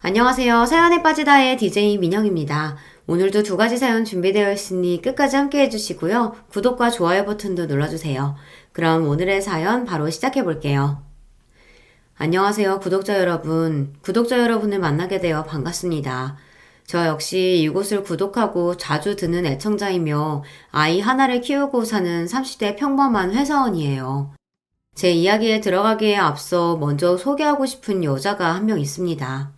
안녕하세요. 사연에 빠지다의 DJ 민영입니다. 오늘도 두 가지 사연 준비되어 있으니 끝까지 함께 해주시고요. 구독과 좋아요 버튼도 눌러주세요. 그럼 오늘의 사연 바로 시작해 볼게요. 안녕하세요. 구독자 여러분. 구독자 여러분을 만나게 되어 반갑습니다. 저 역시 이곳을 구독하고 자주 듣는 애청자이며 아이 하나를 키우고 사는 30대 평범한 회사원이에요. 제 이야기에 들어가기에 앞서 먼저 소개하고 싶은 여자가 한 명 있습니다.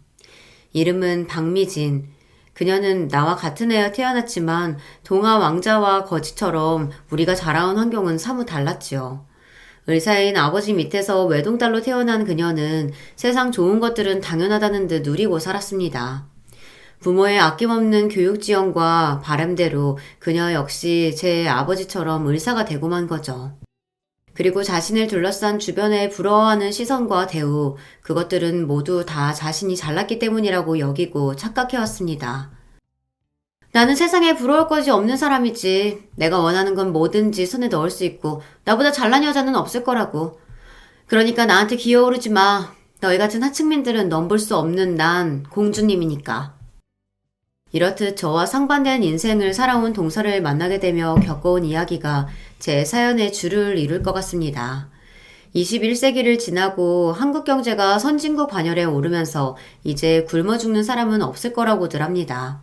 이름은 박미진. 그녀는 나와 같은 애여 태어났지만 동화 왕자와 거지처럼 우리가 자라온 환경은 사뭇 달랐지요. 의사인 아버지 밑에서 외동딸로 태어난 그녀는 세상 좋은 것들은 당연하다는 듯 누리고 살았습니다. 부모의 아낌없는 교육 지원과 바람대로 그녀 역시 제 아버지처럼 의사가 되고만 거죠. 그리고 자신을 둘러싼 주변의 부러워하는 시선과 대우, 그것들은 모두 다 자신이 잘났기 때문이라고 여기고 착각해왔습니다. 나는 세상에 부러울 것이 없는 사람이지. 내가 원하는 건 뭐든지 손에 넣을 수 있고 나보다 잘난 여자는 없을 거라고. 그러니까 나한테 기어오르지 마. 너희 같은 하층민들은 넘볼 수 없는 난 공주님이니까. 이렇듯 저와 상반된 인생을 살아온 동서를 만나게 되며 겪어온 이야기가 제 사연의 줄을 이룰 것 같습니다. 21세기를 지나고 한국 경제가 선진국 반열에 오르면서 이제 굶어 죽는 사람은 없을 거라고들 합니다.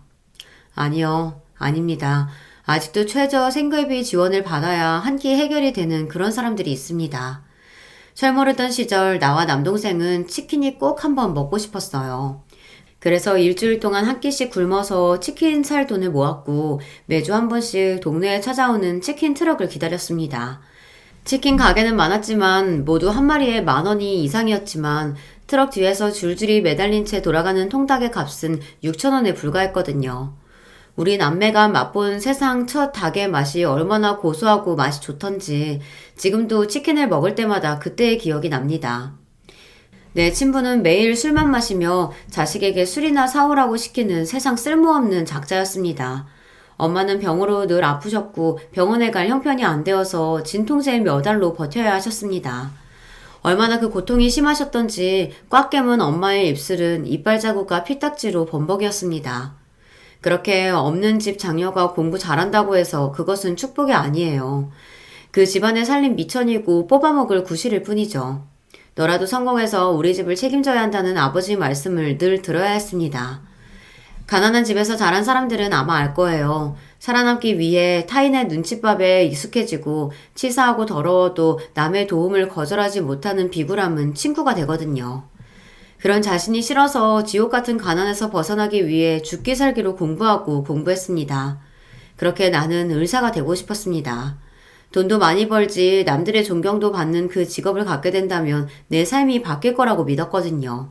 아니요, 아닙니다. 아직도 최저 생계비 지원을 받아야 한 끼 해결이 되는 그런 사람들이 있습니다. 철모르던 시절 나와 남동생은 치킨이 꼭 한번 먹고 싶었어요. 그래서 일주일 동안 한 끼씩 굶어서 치킨 살 돈을 모았고 매주 한 번씩 동네에 찾아오는 치킨 트럭을 기다렸습니다. 치킨 가게는 많았지만 모두 한 마리에 10,000원이 이상이었지만 트럭 뒤에서 줄줄이 매달린 채 돌아가는 통닭의 값은 6,000원에 불과했거든요. 우리 남매가 맛본 세상 첫 닭의 맛이 얼마나 고소하고 맛이 좋던지 지금도 치킨을 먹을 때마다 그때의 기억이 납니다. 내 친부는 매일 술만 마시며 자식에게 술이나 사오라고 시키는 세상 쓸모없는 작자였습니다. 엄마는 병으로 늘 아프셨고 병원에 갈 형편이 안 되어서 진통제 몇 알로 버텨야 하셨습니다. 얼마나 그 고통이 심하셨던지 꽉 깨문 엄마의 입술은 이빨 자국과 피딱지로 범벅이었습니다. 그렇게 없는 집 장녀가 공부 잘한다고 해서 그것은 축복이 아니에요. 그 집안의 살림 미천이고 뽑아먹을 구실일 뿐이죠. 너라도 성공해서 우리 집을 책임져야 한다는 아버지 말씀을 늘 들어야 했습니다. 가난한 집에서 자란 사람들은 아마 알 거예요. 살아남기 위해 타인의 눈칫밥에 익숙해지고 치사하고 더러워도 남의 도움을 거절하지 못하는 비굴함은 친구가 되거든요. 그런 자신이 싫어서 지옥 같은 가난에서 벗어나기 위해 죽기 살기로 공부하고 공부했습니다. 그렇게 나는 의사가 되고 싶었습니다. 돈도 많이 벌지 남들의 존경도 받는 그 직업을 갖게 된다면 내 삶이 바뀔 거라고 믿었거든요.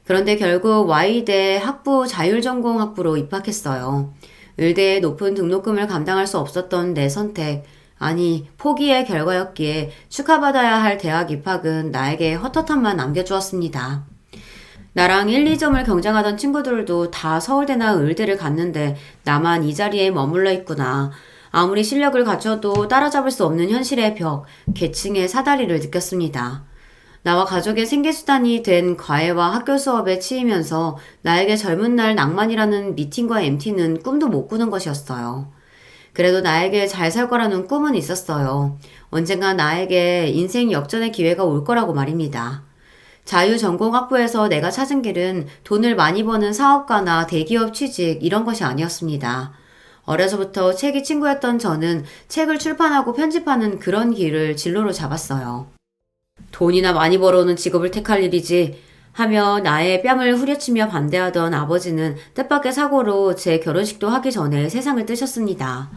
그런데 결국 Y대 학부 자율전공학부로 입학했어요. 의대의 높은 등록금을 감당할 수 없었던 내 선택, 아니 포기의 결과였기에 축하받아야 할 대학 입학은 나에게 헛헛함만 남겨주었습니다. 나랑 1, 2점을 경쟁하던 친구들도 다 서울대나 의대를 갔는데 나만 이 자리에 머물러 있구나. 아무리 실력을 갖춰도 따라잡을 수 없는 현실의 벽, 계층의 사다리를 느꼈습니다. 나와 가족의 생계수단이 된 과외와 학교 수업에 치이면서 나에게 젊은 날 낭만이라는 미팅과 MT는 꿈도 못 꾸는 것이었어요. 그래도 나에게 잘 살 거라는 꿈은 있었어요. 언젠가 나에게 인생 역전의 기회가 올 거라고 말입니다. 자유전공학부에서 내가 찾은 길은 돈을 많이 버는 사업가나 대기업 취직 이런 것이 아니었습니다. 어려서부터 책이 친구였던 저는 책을 출판하고 편집하는 그런 길을 진로로 잡았어요. 돈이나 많이 벌어오는 직업을 택할 일이지 하며 나의 뺨을 후려치며 반대하던 아버지는 뜻밖의 사고로 제 결혼식도 하기 전에 세상을 뜨셨습니다.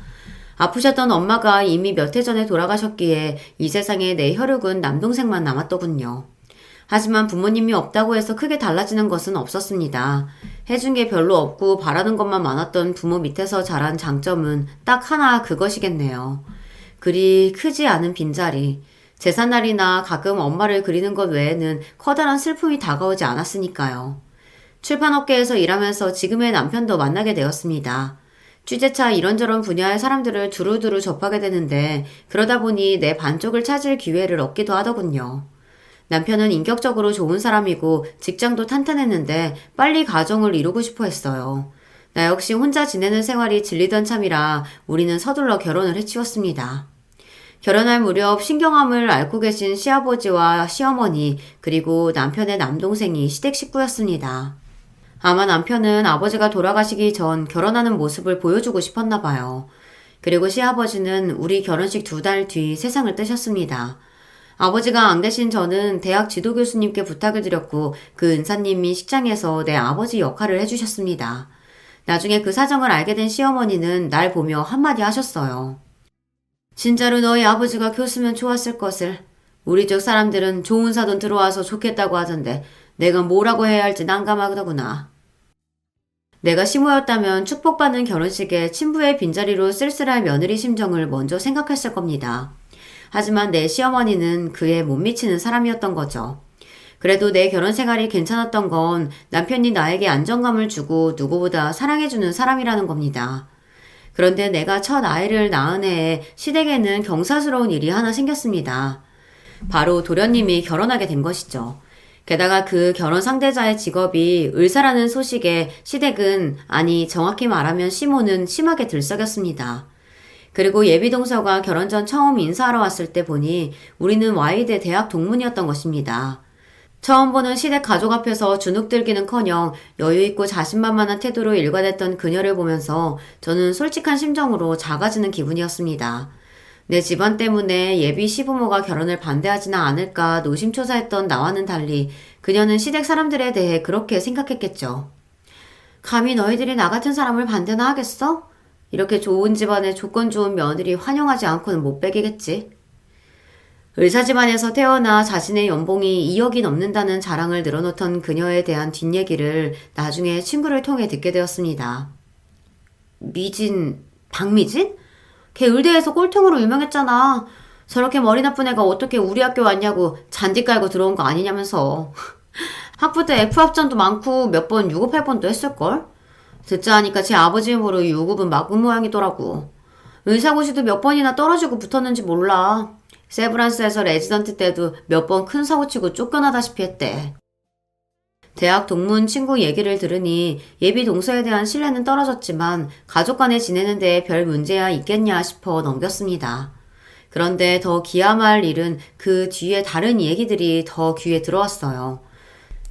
아프셨던 엄마가 이미 몇 해 전에 돌아가셨기에 이 세상에 내 혈육은 남동생만 남았더군요. 하지만 부모님이 없다고 해서 크게 달라지는 것은 없었습니다. 해준 게 별로 없고 바라는 것만 많았던 부모 밑에서 자란 장점은 딱 하나 그것이겠네요. 그리 크지 않은 빈자리. 제삿날이나 가끔 엄마를 그리는 것 외에는 커다란 슬픔이 다가오지 않았으니까요. 출판업계에서 일하면서 지금의 남편도 만나게 되었습니다. 취재차 이런저런 분야의 사람들을 두루두루 접하게 되는데 그러다 보니 내 반쪽을 찾을 기회를 얻기도 하더군요. 남편은 인격적으로 좋은 사람이고 직장도 탄탄했는데 빨리 가정을 이루고 싶어 했어요. 나 역시 혼자 지내는 생활이 질리던 참이라 우리는 서둘러 결혼을 해치웠습니다. 결혼할 무렵 신경암을 앓고 계신 시아버지와 시어머니 그리고 남편의 남동생이 시댁 식구였습니다. 아마 남편은 아버지가 돌아가시기 전 결혼하는 모습을 보여주고 싶었나 봐요. 그리고 시아버지는 우리 결혼식 2달 뒤 세상을 뜨셨습니다. 아버지가 안 계신 저는 대학 지도교수님께 부탁을 드렸고 그 은사님이 식장에서 내 아버지 역할을 해주셨습니다. 나중에 그 사정을 알게 된 시어머니는 날 보며 한마디 하셨어요. 진짜로 너희 아버지가 교수면 좋았을 것을. 우리 쪽 사람들은 좋은 사돈 들어와서 좋겠다고 하던데 내가 뭐라고 해야 할지 난감하더구나. 내가 시모였다면 축복받는 결혼식에 친부의 빈자리로 쓸쓸할 며느리 심정을 먼저 생각했을 겁니다. 하지만 내 시어머니는 그에 못 미치는 사람이었던 거죠. 그래도 내 결혼 생활이 괜찮았던 건 남편이 나에게 안정감을 주고 누구보다 사랑해주는 사람이라는 겁니다. 그런데 내가 첫 아이를 낳은 해에 시댁에는 경사스러운 일이 하나 생겼습니다. 바로 도련님이 결혼하게 된 것이죠. 게다가 그 결혼 상대자의 직업이 의사라는 소식에 시댁은, 아니 정확히 말하면 시모는 심하게 들썩였습니다. 그리고 예비동서가 결혼 전 처음 인사하러 왔을 때 보니 우리는 Y대 대학 동문이었던 것입니다. 처음 보는 시댁 가족 앞에서 주눅들기는커녕 여유있고 자신만만한 태도로 일관했던 그녀를 보면서 저는 솔직한 심정으로 작아지는 기분이었습니다. 내 집안 때문에 예비 시부모가 결혼을 반대하지는 않을까 노심초사했던 나와는 달리 그녀는 시댁 사람들에 대해 그렇게 생각했겠죠. 감히 너희들이 나 같은 사람을 반대나 하겠어? 이렇게 좋은 집안에 조건 좋은 며느리 환영하지 않고는 못 베기겠지. 의사 집안에서 태어나 자신의 연봉이 2억이 넘는다는 자랑을 늘어놓던 그녀에 대한 뒷얘기를 나중에 친구를 통해 듣게 되었습니다. 미진, 박미진? 걔 의대에서 꼴통으로 유명했잖아. 저렇게 머리 나쁜 애가 어떻게 우리 학교 왔냐고 잔디 깔고 들어온 거 아니냐면서. 학부 때 F합전도 많고 몇 번 유급할 뻔도 했을걸? 듣자 하니까 제 아버지 힘으로 유급은 막은 모양이더라고. 의사고시도 몇 번이나 떨어지고 붙었는지 몰라. 세브란스에서 레지던트 때도 몇 번 큰 사고치고 쫓겨나다시피 했대. 대학 동문 친구 얘기를 들으니 예비 동서에 대한 신뢰는 떨어졌지만 가족 간에 지내는 데에 별 문제야 있겠냐 싶어 넘겼습니다. 그런데 더 기함할 일은 그 뒤에 다른 얘기들이 더 귀에 들어왔어요.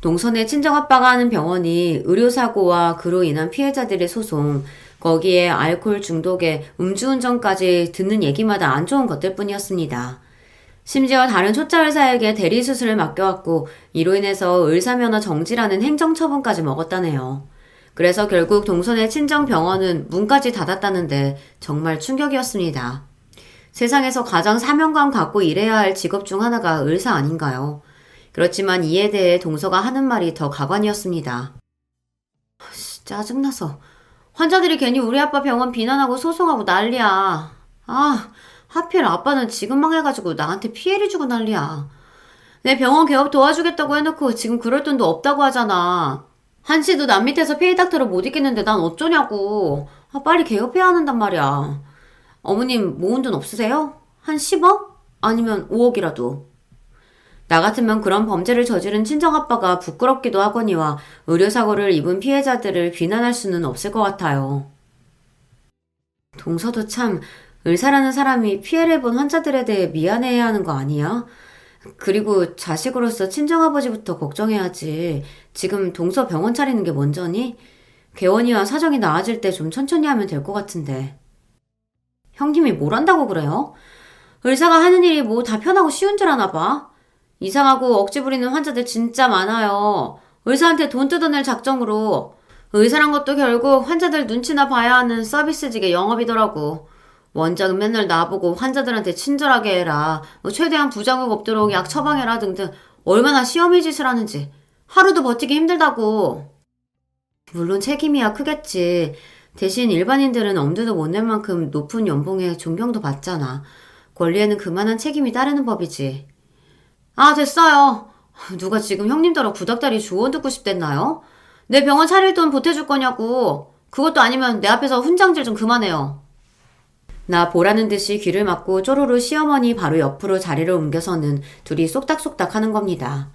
동선의 친정아빠가 하는 병원이 의료사고와 그로 인한 피해자들의 소송, 거기에 알코올 중독에 음주운전까지 듣는 얘기마다 안 좋은 것들 뿐이었습니다. 심지어 다른 초짜 의사에게 대리수술을 맡겨왔고 이로 인해서 의사면허 정지라는 행정처분까지 먹었다네요. 그래서 결국 동선의 친정병원은 문까지 닫았다는데 정말 충격이었습니다. 세상에서 가장 사명감 갖고 일해야 할 직업 중 하나가 의사 아닌가요? 그렇지만 이에 대해 동서가 하는 말이 더 가관이었습니다. 짜증나서. 환자들이 괜히 우리 아빠 병원 비난하고 소송하고 난리야. 하필 아빠는 지금 망해가지고 나한테 피해를 주고 난리야. 내 병원 개업 도와주겠다고 해놓고 지금 그럴 돈도 없다고 하잖아. 한시도 남 밑에서 페이닥터를 못 있겠는데 난 어쩌냐고. 빨리 개업해야 한단 말이야. 어머님 모은 돈 없으세요? 한 10억? 아니면 5억이라도. 나 같으면 그런 범죄를 저지른 친정아빠가 부끄럽기도 하거니와 의료사고를 입은 피해자들을 비난할 수는 없을 것 같아요. 동서도 참 의사라는 사람이 피해를 본 환자들에 대해 미안해야 하는 거 아니야? 그리고 자식으로서 친정아버지부터 걱정해야지. 지금 동서 병원 차리는 게 먼저니? 개원이와 사정이 나아질 때 좀 천천히 하면 될 것 같은데. 형님이 뭘 한다고 그래요? 의사가 하는 일이 뭐 다 편하고 쉬운 줄 아나 봐. 이상하고 억지 부리는 환자들 진짜 많아요. 의사한테 돈 뜯어낼 작정으로. 의사란 것도 결국 환자들 눈치나 봐야 하는 서비스직의 영업이더라고. 원장은 맨날 나보고 환자들한테 친절하게 해라, 최대한 부작용 없도록 약 처방해라 등등 얼마나 시어미 짓을 하는지. 하루도 버티기 힘들다고. 물론 책임이야 크겠지. 대신 일반인들은 엄두도 못 낼 만큼 높은 연봉에 존경도 받잖아. 권리에는 그만한 책임이 따르는 법이지. 됐어요. 누가 지금 형님더러 구닥다리 조언 듣고 싶댔나요? 내 병원 차릴 돈 보태줄 거냐고. 그것도 아니면 내 앞에서 훈장질 좀 그만해요. 나 보라는 듯이 귀를 막고 쪼르르 시어머니 바로 옆으로 자리를 옮겨서는 둘이 쏙닥쏙닥 하는 겁니다.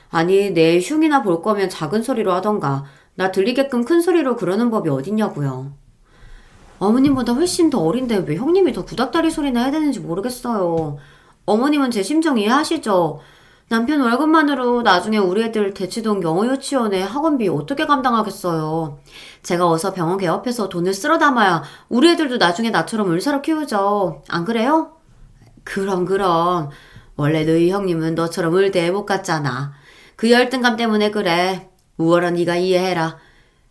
아니, 내 흉이나 볼 거면 작은 소리로 하던가 나 들리게끔 큰 소리로 그러는 법이 어딨냐고요. 어머님보다 훨씬 더 어린데 왜 형님이 더 구닥다리 소리나 해야 되는지 모르겠어요. 어머님은 제 심정 이해하시죠? 남편 월급만으로 나중에 우리 애들 대치동 영어 유치원에 학원비 어떻게 감당하겠어요. 제가 어서 병원 개업해서 돈을 쓸어 담아야 우리 애들도 나중에 나처럼 의사로 키우죠. 안 그래요? 그럼. 원래 너희 형님은 너처럼 의대에 못 갔잖아. 그 열등감 때문에 그래. 우월한 네가 이해해라.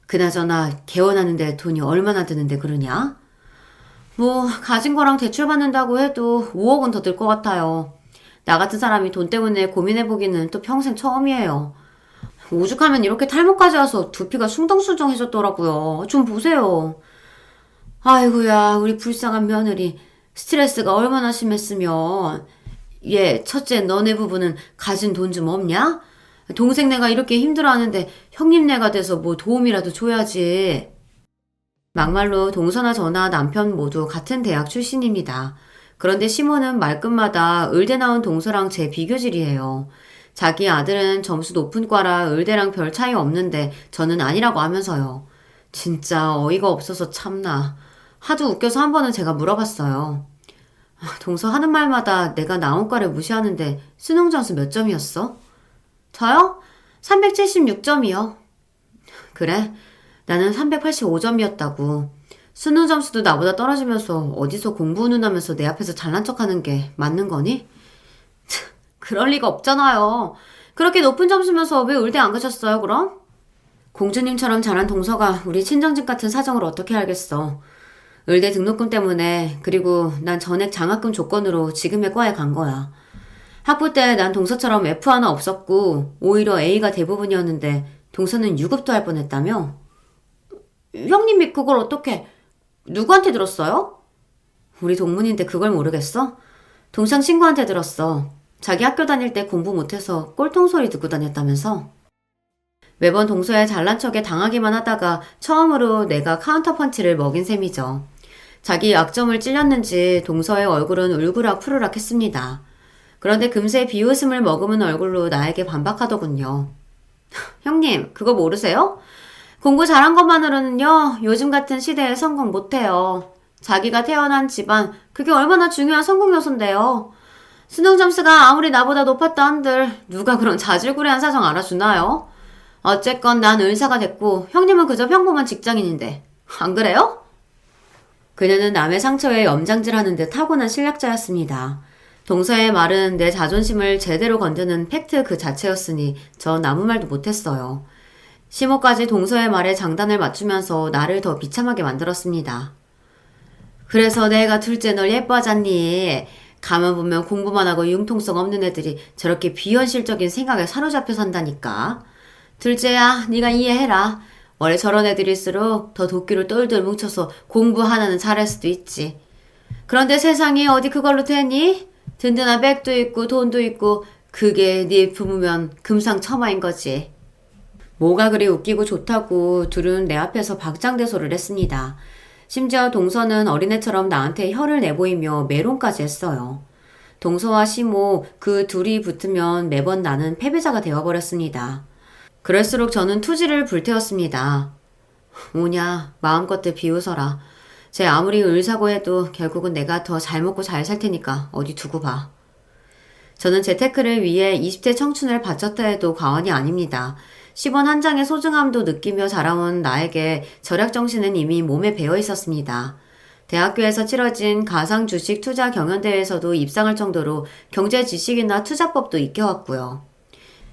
그나저나 개원하는데 돈이 얼마나 드는데 그러냐? 뭐 가진 거랑 대출 받는다고 해도 5억은 더 들 것 같아요. 나 같은 사람이 돈 때문에 고민해보기는 또 평생 처음이에요. 오죽하면 이렇게 탈모까지 와서 두피가 숭덩숭덩해졌더라고요. 좀 보세요. 아이고야, 우리 불쌍한 며느리. 스트레스가 얼마나 심했으면. 얘, 첫째 너네 부부는 가진 돈 좀 없냐? 동생네가 이렇게 힘들어하는데 형님네가 돼서 뭐 도움이라도 줘야지. 막말로 동서나 저나 남편 모두 같은 대학 출신입니다. 그런데 시모는 말끝마다 의대 나온 동서랑 제 비교질이에요. 자기 아들은 점수 높은 과라 의대랑 별 차이 없는데 저는 아니라고 하면서요. 진짜 어이가 없어서 참나. 하도 웃겨서 한 번은 제가 물어봤어요. 동서 하는 말마다 내가 나온 과를 무시하는데 수능 점수 몇 점이었어? 저요? 376점이요. 그래? 나는 385점이었다고. 수능 점수도 나보다 떨어지면서 어디서 공부 운운하면서 내 앞에서 잘난 척하는 게 맞는 거니? 그럴 리가 없잖아요. 그렇게 높은 점수면서 왜 의대 안 가셨어요, 그럼? 공주님처럼 잘한 동서가 우리 친정집 같은 사정을 어떻게 알겠어. 의대 등록금 때문에, 그리고 난 전액 장학금 조건으로 지금의 과에 간 거야. 학부 때 난 동서처럼 F 하나 없었고 오히려 A가 대부분이었는데 동서는 유급도 할 뻔했다며? 형님이 그걸 어떻게 누구한테 들었어요? 우리 동문인데 그걸 모르겠어? 동창 친구한테 들었어. 자기 학교 다닐 때 공부 못해서 꼴통 소리 듣고 다녔다면서? 매번 동서의 잘난 척에 당하기만 하다가 처음으로 내가 카운터 펀치를 먹인 셈이죠. 자기 약점을 찔렸는지 동서의 얼굴은 울그락 푸르락 했습니다. 그런데 금세 비웃음을 머금은 얼굴로 나에게 반박하더군요. 형님, 그거 모르세요? 공부 잘한 것만으로는요, 요즘 같은 시대에 성공 못해요. 자기가 태어난 집안, 그게 얼마나 중요한 성공 요소인데요. 수능 점수가 아무리 나보다 높았다 한들 누가 그런 자질구레한 사정 알아주나요? 어쨌건 난 의사가 됐고 형님은 그저 평범한 직장인인데 안 그래요? 그녀는 남의 상처에 염장질하는 듯 타고난 실력자였습니다. 동서의 말은 내 자존심을 제대로 건드는 팩트 그 자체였으니 전 아무 말도 못했어요. 시모까지 동서의 말에 장단을 맞추면서 나를 더 비참하게 만들었습니다. 그래서 내가 둘째 널 예뻐하잖니. 가만 보면 공부만 하고 융통성 없는 애들이 저렇게 비현실적인 생각에 사로잡혀 산다니까. 둘째야, 네가 이해해라. 원래 저런 애들일수록 더 도끼를 똘똘 뭉쳐서 공부 하나는 잘할 수도 있지. 그런데 세상이 어디 그걸로 되니? 든든한 백도 있고 돈도 있고 그게 네 부모면 금상첨화인 거지. 뭐가 그리 웃기고 좋다고 둘은 내 앞에서 박장대소를 했습니다. 심지어 동서는 어린애처럼 나한테 혀를 내보이며 매론까지 했어요. 동서와 시모 그 둘이 붙으면 매번 나는 패배자가 되어버렸습니다. 그럴수록 저는 투지를 불태웠습니다. 뭐냐, 마음껏들 비웃어라. 쟤 아무리 을사고 해도 결국은 내가 더 잘 먹고 잘 살 테니까 어디 두고 봐. 저는 재테크를 위해 20대 청춘을 바쳤다 해도 과언이 아닙니다. 10원 한 장의 소중함도 느끼며 자라온 나에게 절약정신은 이미 몸에 배어 있었습니다. 대학교에서 치러진 가상주식 투자 경연대회에서도 입상할 정도로 경제 지식이나 투자법도 익혀왔고요.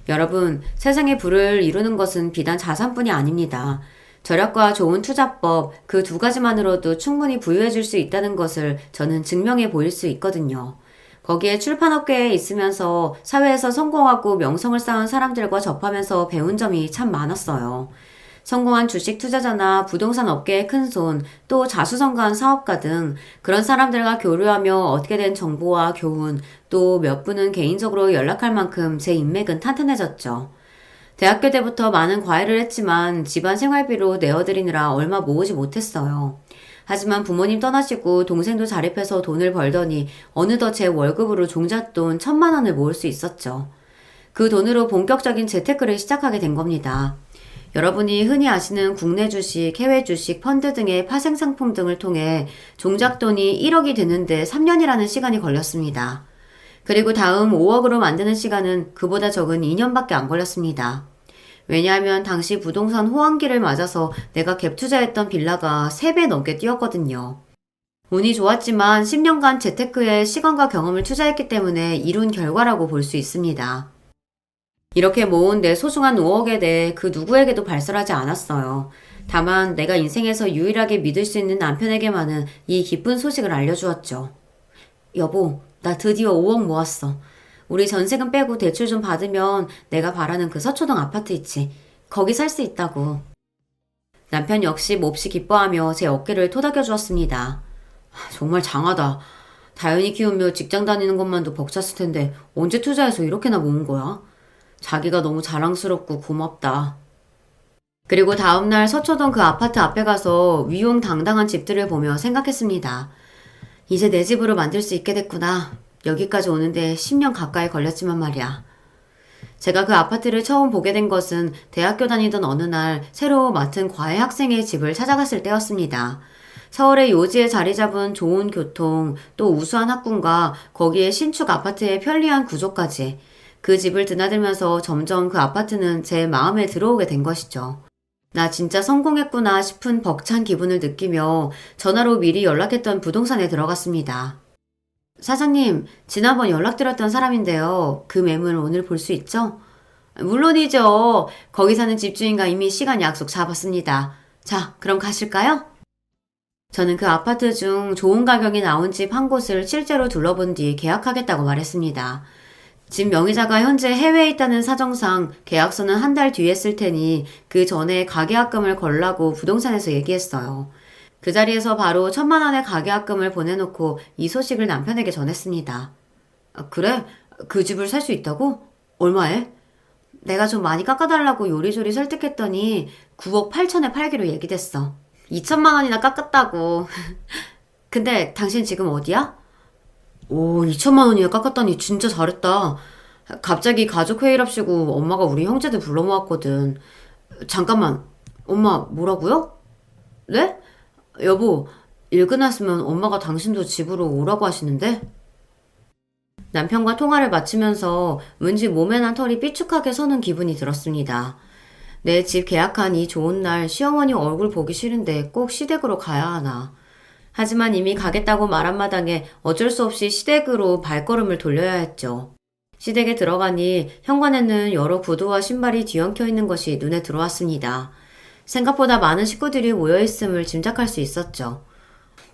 여러분, 세상의 부를 이루는 것은 비단 자산뿐이 아닙니다. 절약과 좋은 투자법, 그 두 가지만으로도 충분히 부유해질 수 있다는 것을 저는 증명해 보일 수 있거든요. 거기에 출판업계에 있으면서 사회에서 성공하고 명성을 쌓은 사람들과 접하면서 배운 점이 참 많았어요. 성공한 주식 투자자나 부동산 업계의 큰손, 또 자수성가한 사업가 등 그런 사람들과 교류하며 얻게 된 정보와 교훈, 또 몇 분은 개인적으로 연락할 만큼 제 인맥은 탄탄해졌죠. 대학교 때부터 많은 과외를 했지만 집안 생활비로 내어드리느라 얼마 모으지 못했어요. 하지만 부모님 떠나시고 동생도 자립해서 돈을 벌더니 어느덧 제 월급으로 종잣돈 1,000만 원을 모을 수 있었죠. 그 돈으로 본격적인 재테크를 시작하게 된 겁니다. 여러분이 흔히 아시는 국내 주식, 해외 주식, 펀드 등의 파생 상품 등을 통해 종잣돈이 1억이 되는데 3년이라는 시간이 걸렸습니다. 그리고 다음 5억으로 만드는 시간은 그보다 적은 2년밖에 안 걸렸습니다. 왜냐하면 당시 부동산 호황기를 맞아서 내가 갭 투자했던 빌라가 3배 넘게 뛰었거든요. 운이 좋았지만 10년간 재테크에 시간과 경험을 투자했기 때문에 이룬 결과라고 볼 수 있습니다. 이렇게 모은 내 소중한 5억에 대해 그 누구에게도 발설하지 않았어요. 다만 내가 인생에서 유일하게 믿을 수 있는 남편에게만은 이 기쁜 소식을 알려주었죠. 여보, 나 드디어 5억 모았어. 우리 전세금 빼고 대출 좀 받으면 내가 바라는 그 서초동 아파트 있지. 거기 살 수 있다고. 남편 역시 몹시 기뻐하며 제 어깨를 토닥여 주었습니다. 정말 장하다. 다현이 키우며 직장 다니는 것만도 벅찼을 텐데 언제 투자해서 이렇게나 모은 거야? 자기가 너무 자랑스럽고 고맙다. 그리고 다음날 서초동 그 아파트 앞에 가서 위용당당한 집들을 보며 생각했습니다. 이제 내 집으로 만들 수 있게 됐구나. 여기까지 오는데 10년 가까이 걸렸지만 말이야. 제가 그 아파트를 처음 보게 된 것은 대학교 다니던 어느 날 새로 맡은 과외 학생의 집을 찾아갔을 때였습니다. 서울의 요지에 자리 잡은 좋은 교통, 또 우수한 학군과 거기에 신축 아파트의 편리한 구조까지 그 집을 드나들면서 점점 그 아파트는 제 마음에 들어오게 된 것이죠. 나 진짜 성공했구나 싶은 벅찬 기분을 느끼며 전화로 미리 연락했던 부동산에 들어갔습니다. 사장님, 지난번 연락드렸던 사람인데요. 그 매물 오늘 볼 수 있죠? 물론이죠. 거기 사는 집주인과 이미 시간 약속 잡았습니다. 자, 그럼 가실까요? 저는 그 아파트 중 좋은 가격이 나온 집 한 곳을 실제로 둘러본 뒤 계약하겠다고 말했습니다. 집 명의자가 현재 해외에 있다는 사정상 계약서는 한 달 뒤에 쓸 테니 그 전에 가계약금을 걸라고 부동산에서 얘기했어요. 그 자리에서 바로 1,000만 원의 가계약금을 보내놓고 이 소식을 남편에게 전했습니다. 그래? 그 집을 살 수 있다고? 얼마에? 내가 좀 많이 깎아달라고 요리조리 설득했더니 9억 8천에 팔기로 얘기됐어. 2천만 원이나 깎았다고. 근데 당신 지금 어디야? 오, 2천만 원이나 깎았다니 진짜 잘했다. 갑자기 가족 회의랍시고 엄마가 우리 형제들 불러 모았거든. 잠깐만, 엄마 뭐라고요? 네? 여보, 일 끝났으면 엄마가 당신도 집으로 오라고 하시는데? 남편과 통화를 마치면서 왠지 몸에 난 털이 삐죽하게 서는 기분이 들었습니다. 내 집 계약한 이 좋은 날 시어머니 얼굴 보기 싫은데 꼭 시댁으로 가야 하나. 하지만 이미 가겠다고 말한 마당에 어쩔 수 없이 시댁으로 발걸음을 돌려야 했죠. 시댁에 들어가니 현관에는 여러 구두와 신발이 뒤엉켜 있는 것이 눈에 들어왔습니다. 생각보다 많은 식구들이 모여있음을 짐작할 수 있었죠.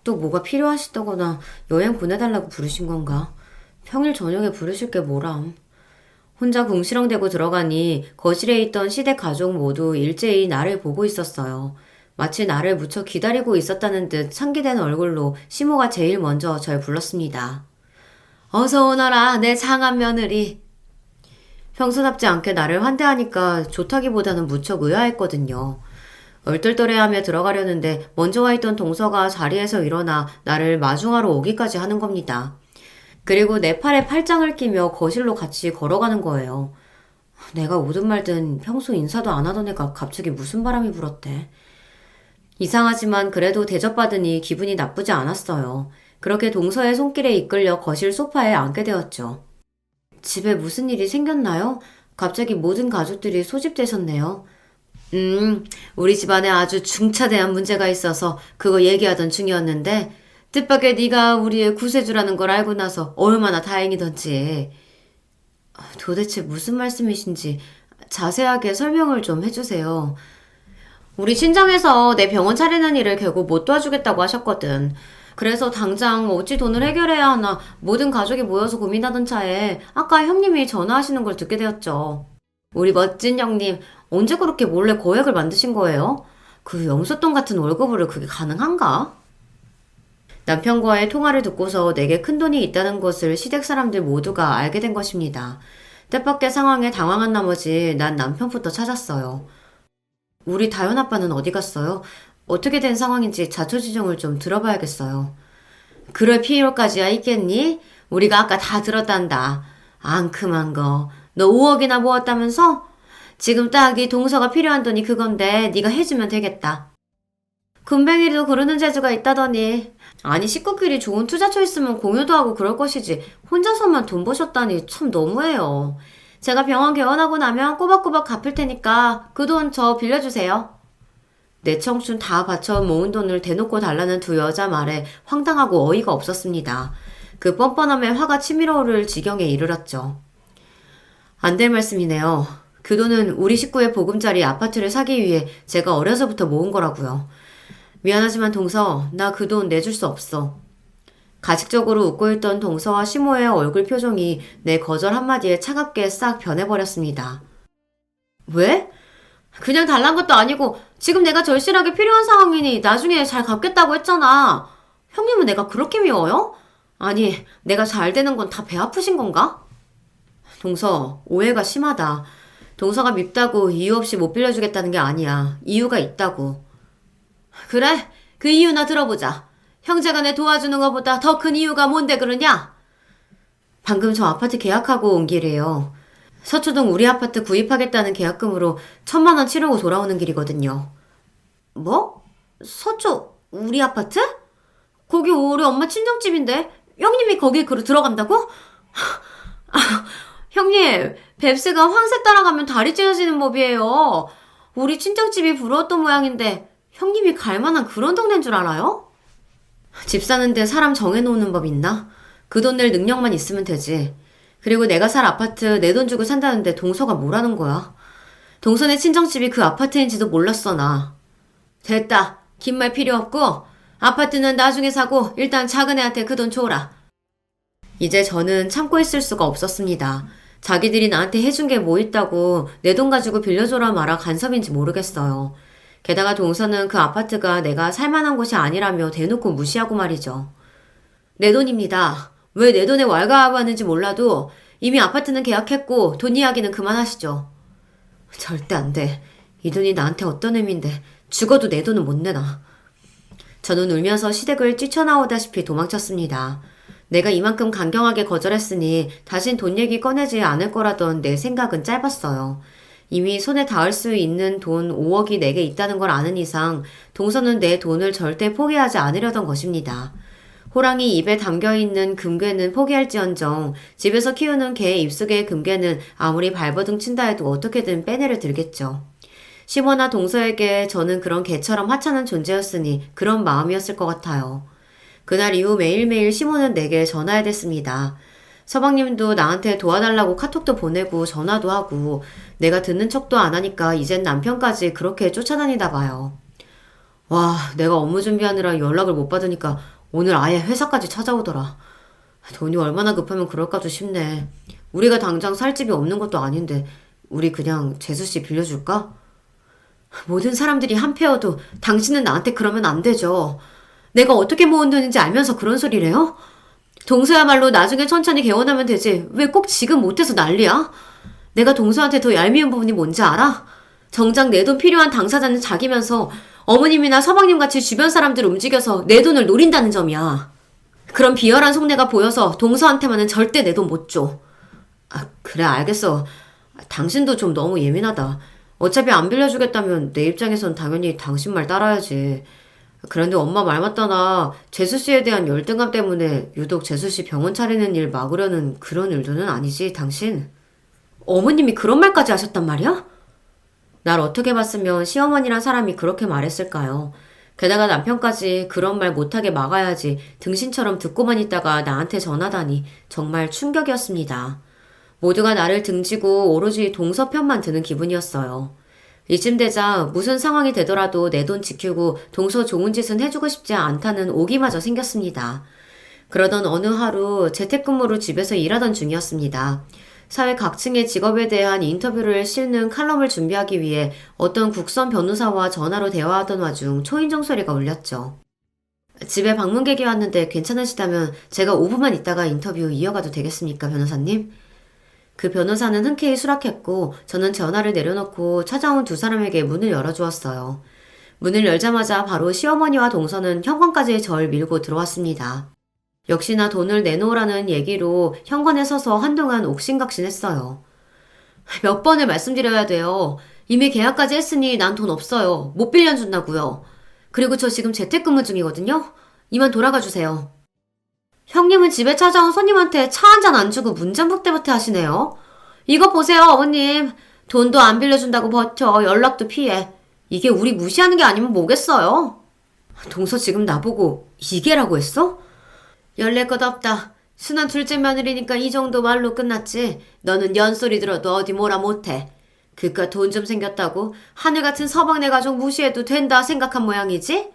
또 뭐가 필요하시다거나 여행 보내달라고 부르신 건가? 평일 저녁에 부르실 게 뭐람. 혼자 궁시렁대고 들어가니 거실에 있던 시댁 가족 모두 일제히 나를 보고 있었어요. 마치 나를 무척 기다리고 있었다는 듯 상기된 얼굴로 시모가 제일 먼저 절 불렀습니다. 어서 오너라, 내 장한 며느리. 평소답지 않게 나를 환대하니까 좋다기보다는 무척 의아했거든요. 얼떨떨해하며 들어가려는데 먼저 와 있던 동서가 자리에서 일어나 나를 마중하러 오기까지 하는 겁니다. 그리고 내 팔에 팔짱을 끼며 거실로 같이 걸어가는 거예요. 내가 오든 말든 평소 인사도 안 하던 애가 갑자기 무슨 바람이 불었대. 이상하지만 그래도 대접받으니 기분이 나쁘지 않았어요. 그렇게 동서의 손길에 이끌려 거실 소파에 앉게 되었죠. 집에 무슨 일이 생겼나요? 갑자기 모든 가족들이 소집되셨네요. 우리 집안에 아주 중차대한 문제가 있어서 그거 얘기하던 중이었는데 뜻밖의 네가 우리의 구세주라는 걸 알고 나서 얼마나 다행이던지. 도대체 무슨 말씀이신지 자세하게 설명을 좀 해주세요. 우리 친정에서 내 병원 차리는 일을 결국 못 도와주겠다고 하셨거든. 그래서 당장 어찌 돈을 해결해야 하나 모든 가족이 모여서 고민하던 차에 아까 형님이 전화하시는 걸 듣게 되었죠. 우리 멋진 형님, 언제 그렇게 몰래 거액을 만드신 거예요? 그 염소똥 같은 월급으로 그게 가능한가? 남편과의 통화를 듣고서 내게 큰돈이 있다는 것을 시댁 사람들 모두가 알게 된 것입니다. 뜻밖의 상황에 당황한 나머지 난 남편부터 찾았어요. 우리 다현 아빠는 어디 갔어요? 어떻게 된 상황인지 자초지종을 좀 들어봐야겠어요. 그럴 필요까지야 있겠니? 우리가 아까 다 들었단다. 앙큼한 거. 너 5억이나 모았다면서? 지금 딱 네 동서가 필요한 돈이 그건데 네가 해주면 되겠다. 금뱅이도 그러는 재주가 있다더니. 아니 식구끼리 좋은 투자처 있으면 공유도 하고 그럴 것이지 혼자서만 돈 버셨다니 참 너무해요. 제가 병원 개원하고 나면 꼬박꼬박 갚을 테니까 그 돈 저 빌려주세요. 내 청춘 다 바쳐 모은 돈을 대놓고 달라는 두 여자 말에 황당하고 어이가 없었습니다. 그 뻔뻔함에 화가 치밀어 오를 지경에 이르렀죠. 안 될 말씀이네요. 그 돈은 우리 식구의 보금자리 아파트를 사기 위해 제가 어려서부터 모은 거라고요. 미안하지만 동서, 나 그 돈 내줄 수 없어. 가식적으로 웃고 있던 동서와 시모의 얼굴 표정이 내 거절 한마디에 차갑게 싹 변해버렸습니다. 왜? 그냥 달란 것도 아니고 지금 내가 절실하게 필요한 상황이니 나중에 잘 갚겠다고 했잖아. 형님은 내가 그렇게 미워요? 아니, 내가 잘 되는 건 다 배 아프신 건가? 동서, 오해가 심하다. 동서가 밉다고 이유 없이 못 빌려주겠다는 게 아니야. 이유가 있다고. 그래? 그 이유나 들어보자. 형제가 내 도와주는 것보다 더 큰 이유가 뭔데 그러냐? 방금 저 아파트 계약하고 온 길이에요. 서초동 우리 아파트 구입하겠다는 계약금으로 1,000만 원 치르고 돌아오는 길이거든요. 뭐? 서초 우리 아파트? 거기 우리 엄마 친정집인데 형님이 거기에 들어간다고? 형님, 뱁스가 황새 따라가면 다리 찢어지는 법이에요. 우리 친정집이 부러웠던 모양인데 형님이 갈 만한 그런 동네인 줄 알아요? 집 사는데 사람 정해놓는 법 있나? 그 돈 낼 능력만 있으면 되지. 그리고 내가 살 아파트 내 돈 주고 산다는데 동서가 뭐라는 거야? 동서네 친정집이 그 아파트인지도 몰랐어 나. 됐다. 긴 말 필요 없고 아파트는 나중에 사고 일단 작은 애한테 그 돈 줘라. 이제 저는 참고 있을 수가 없었습니다. 자기들이 나한테 해준 게 뭐 있다고 내 돈 가지고 빌려줘라 마라 간섭인지 모르겠어요. 게다가 동서는 그 아파트가 내가 살만한 곳이 아니라며 대놓고 무시하고 말이죠. 내 돈입니다. 왜 내 돈에 왈가왈부하는지 몰라도 이미 아파트는 계약했고 돈 이야기는 그만하시죠. 절대 안 돼. 이 돈이 나한테 어떤 의미인데 죽어도 내 돈은 못 내놔. 저는 울면서 시댁을 뛰쳐나오다시피 도망쳤습니다. 내가 이만큼 강경하게 거절했으니 다신 돈 얘기 꺼내지 않을 거라던 내 생각은 짧았어요. 이미 손에 닿을 수 있는 돈 5억이 내게 있다는 걸 아는 이상 동서는 내 돈을 절대 포기하지 않으려던 것입니다. 호랑이 입에 담겨있는 금괴는 포기할지언정 집에서 키우는 개 입속의 금괴는 아무리 발버둥 친다 해도 어떻게든 빼내려 들겠죠. 시모나 동서에게 저는 그런 개처럼 하찮은 존재였으니 그런 마음이었을 것 같아요. 그날 이후 매일매일 시모는 내게 전화해야 됐습니다. 서방님도 나한테 도와달라고 카톡도 보내고 전화도 하고 내가 듣는 척도 안 하니까 이젠 남편까지 그렇게 쫓아다니다 봐요. 와, 내가 업무 준비하느라 연락을 못 받으니까 오늘 아예 회사까지 찾아오더라. 돈이 얼마나 급하면 그럴까도 싶네. 우리가 당장 살 집이 없는 것도 아닌데 우리 그냥 재수씨 빌려줄까? 모든 사람들이 한패여도 당신은 나한테 그러면 안 되죠. 내가 어떻게 모은 돈인지 알면서 그런 소리래요? 동서야말로 나중에 천천히 개원하면 되지 왜 꼭 지금 못해서 난리야? 내가 동서한테 더 얄미운 부분이 뭔지 알아? 정작 내 돈 필요한 당사자는 자기면서 어머님이나 서방님같이 주변 사람들을 움직여서 내 돈을 노린다는 점이야. 그런 비열한 속내가 보여서 동서한테만은 절대 내 돈 못 줘. 아, 그래 알겠어. 당신도 좀 너무 예민하다. 어차피 안 빌려주겠다면 내 입장에선 당연히 당신 말 따라야지. 그런데 엄마 말 맞다나 재수씨에 대한 열등감 때문에 유독 재수씨 병원 차리는 일 막으려는 그런 의도는 아니지 당신? 어머님이 그런 말까지 하셨단 말이야? 날 어떻게 봤으면 시어머니란 사람이 그렇게 말했을까요? 게다가 남편까지 그런 말 못하게 막아야지 등신처럼 듣고만 있다가 나한테 전하다니 정말 충격이었습니다. 모두가 나를 등지고 오로지 동서 편만 드는 기분이었어요. 이쯤 되자 무슨 상황이 되더라도 내 돈 지키고 동서 좋은 짓은 해주고 싶지 않다는 오기마저 생겼습니다. 그러던 어느 하루 재택근무로 집에서 일하던 중이었습니다. 사회 각층의 직업에 대한 인터뷰를 실는 칼럼을 준비하기 위해 어떤 국선 변호사와 전화로 대화하던 와중 초인종 소리가 울렸죠. 집에 방문객이 왔는데 괜찮으시다면 제가 5분만 있다가 인터뷰 이어가도 되겠습니까, 변호사님? 그 변호사는 흔쾌히 수락했고 저는 전화를 내려놓고 찾아온 두 사람에게 문을 열어주었어요. 문을 열자마자 바로 시어머니와 동서는 현관까지 절 밀고 들어왔습니다. 역시나 돈을 내놓으라는 얘기로 현관에 서서 한동안 옥신각신했어요. 몇 번을 말씀드려야 돼요. 이미 계약까지 했으니 난 돈 없어요. 못 빌려준다고요. 그리고 저 지금 재택근무 중이거든요. 이만 돌아가 주세요. 형님은 집에 찾아온 손님한테 차 한 잔 안 주고 문전북대부터 하시네요. 이거 보세요, 어머님. 돈도 안 빌려준다고 버텨. 연락도 피해. 이게 우리 무시하는 게 아니면 뭐겠어요? 동서 지금 나보고 이게라고 했어? 열낼 것 없다. 순한 둘째 며느리니까 이 정도 말로 끝났지. 너는 연소리 들어도 어디 뭐라 못해. 그깟 돈 좀 생겼다고 하늘 같은 서방네 가족 무시해도 된다 생각한 모양이지?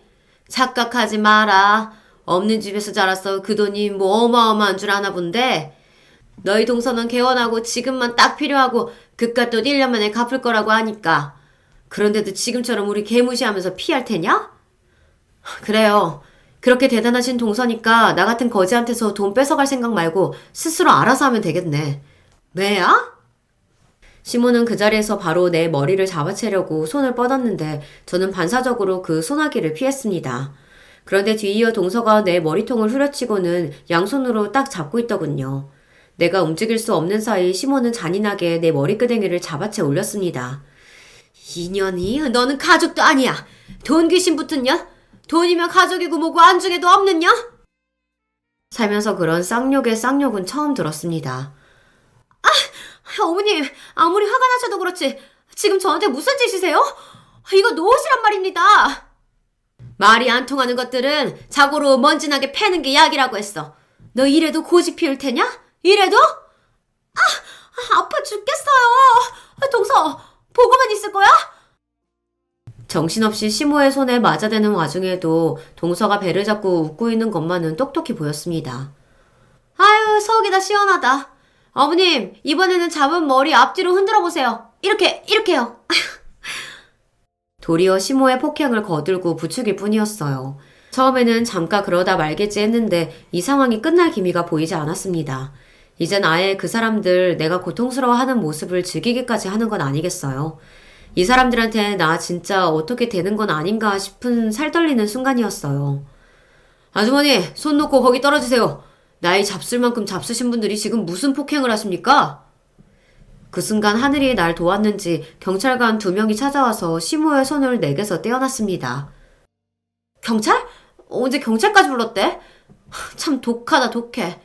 착각하지 마라. 없는 집에서 자라서 그 돈이 뭐 어마어마한 줄 아나 본데. 너희 동서는 개원하고 지금만 딱 필요하고 그깟 돈 1년 만에 갚을 거라고 하니까. 그런데도 지금처럼 우리 개무시하면서 피할 테냐? 그래요. 그렇게 대단하신 동서니까 나 같은 거지한테서 돈 뺏어갈 생각 말고 스스로 알아서 하면 되겠네. 왜야? 시모는 그 자리에서 바로 내 머리를 잡아채려고 손을 뻗었는데 저는 반사적으로 그 손아귀를 피했습니다. 그런데 뒤이어 동서가 내 머리통을 후려치고는 양손으로 딱 잡고 있더군요. 내가 움직일 수 없는 사이 시모는 잔인하게 내 머리끄댕이를 잡아채 올렸습니다. 이년이 너는 가족도 아니야. 돈 귀신 붙었냐? 돈이면 가족이고 뭐고 안중에도 없느냐? 살면서 그런 쌍욕의 쌍욕은 처음 들었습니다. 어머님, 아무리 화가 나셔도 그렇지 지금 저한테 무슨 짓이세요? 이거 노릇이란 말입니다. 말이 안 통하는 것들은 자고로 먼지나게 패는 게 약이라고 했어. 너 이래도 고집 피울 테냐? 이래도? 아파 죽겠어요. 동서, 보고만 있을 거야? 정신없이 시모의 손에 맞아대는 와중에도 동서가 배를 잡고 웃고 있는 것만은 똑똑히 보였습니다. 아유, 속이 다 시원하다. 어머님, 이번에는 잡은 머리 앞뒤로 흔들어 보세요. 이렇게요. 도리어 시모의 폭행을 거들고 부추길 뿐이었어요. 처음에는 잠깐 그러다 말겠지 했는데 이 상황이 끝날 기미가 보이지 않았습니다. 이젠 아예 그 사람들 내가 고통스러워하는 모습을 즐기기까지 하는 건 아니겠어요. 이 사람들한테 나 진짜 어떻게 되는 건 아닌가 싶은 살떨리는 순간이었어요. 아주머니, 손 놓고 거기 떨어지세요. 나이 잡술 만큼 잡수신 분들이 지금 무슨 폭행을 하십니까? 그 순간 하늘이 날 도왔는지 경찰관 2명이 찾아와서 시모의 손을 내게서 떼어놨습니다. 경찰? 언제 경찰까지 불렀대? 참 독하다 독해.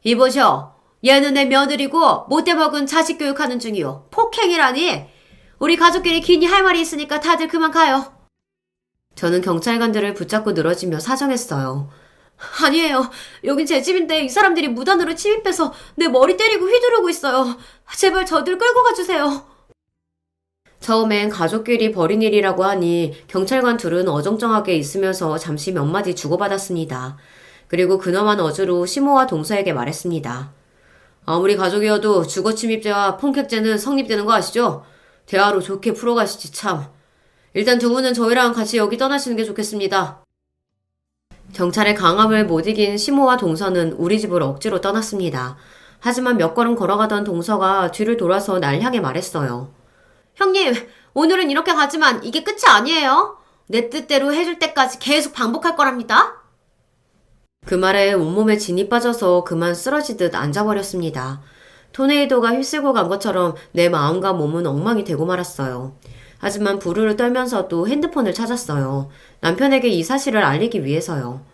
이보셔. 얘는 내 며느리고 못돼 먹은 자식 교육하는 중이요. 폭행이라니. 우리 가족끼리 괜히 할 말이 있으니까 다들 그만 가요. 저는 경찰관들을 붙잡고 늘어지며 사정했어요. 아니에요. 여긴 제 집인데 이 사람들이 무단으로 침입해서 내 머리 때리고 휘두르고 있어요. 제발 저들 끌고 가주세요. 처음엔 가족끼리 벌인 일이라고 하니 경찰관 둘은 어정쩡하게 있으면서 잠시 몇 마디 주고받았습니다. 그리고 근엄한 어조로 시모와 동서에게 말했습니다. 아무리 가족이어도 주거침입죄와 폭행죄는 성립되는 거 아시죠? 대화로 좋게 풀어가시지 참. 일단 2분은 저희랑 같이 여기 떠나시는 게 좋겠습니다. 경찰의 강압을 못 이긴 시모와 동서는 우리 집을 억지로 떠났습니다. 하지만 몇 걸음 걸어가던 동서가 뒤를 돌아서 날 향해 말했어요. 형님, 오늘은 이렇게 가지만 이게 끝이 아니에요. 내 뜻대로 해줄 때까지 계속 반복할 거랍니다. 그 말에 온몸에 진이 빠져서 그만 쓰러지듯 앉아버렸습니다. 토네이도가 휩쓸고 간 것처럼 내 마음과 몸은 엉망이 되고 말았어요. 하지만 부르르 떨면서도 핸드폰을 찾았어요. 남편에게 이 사실을 알리기 위해서요.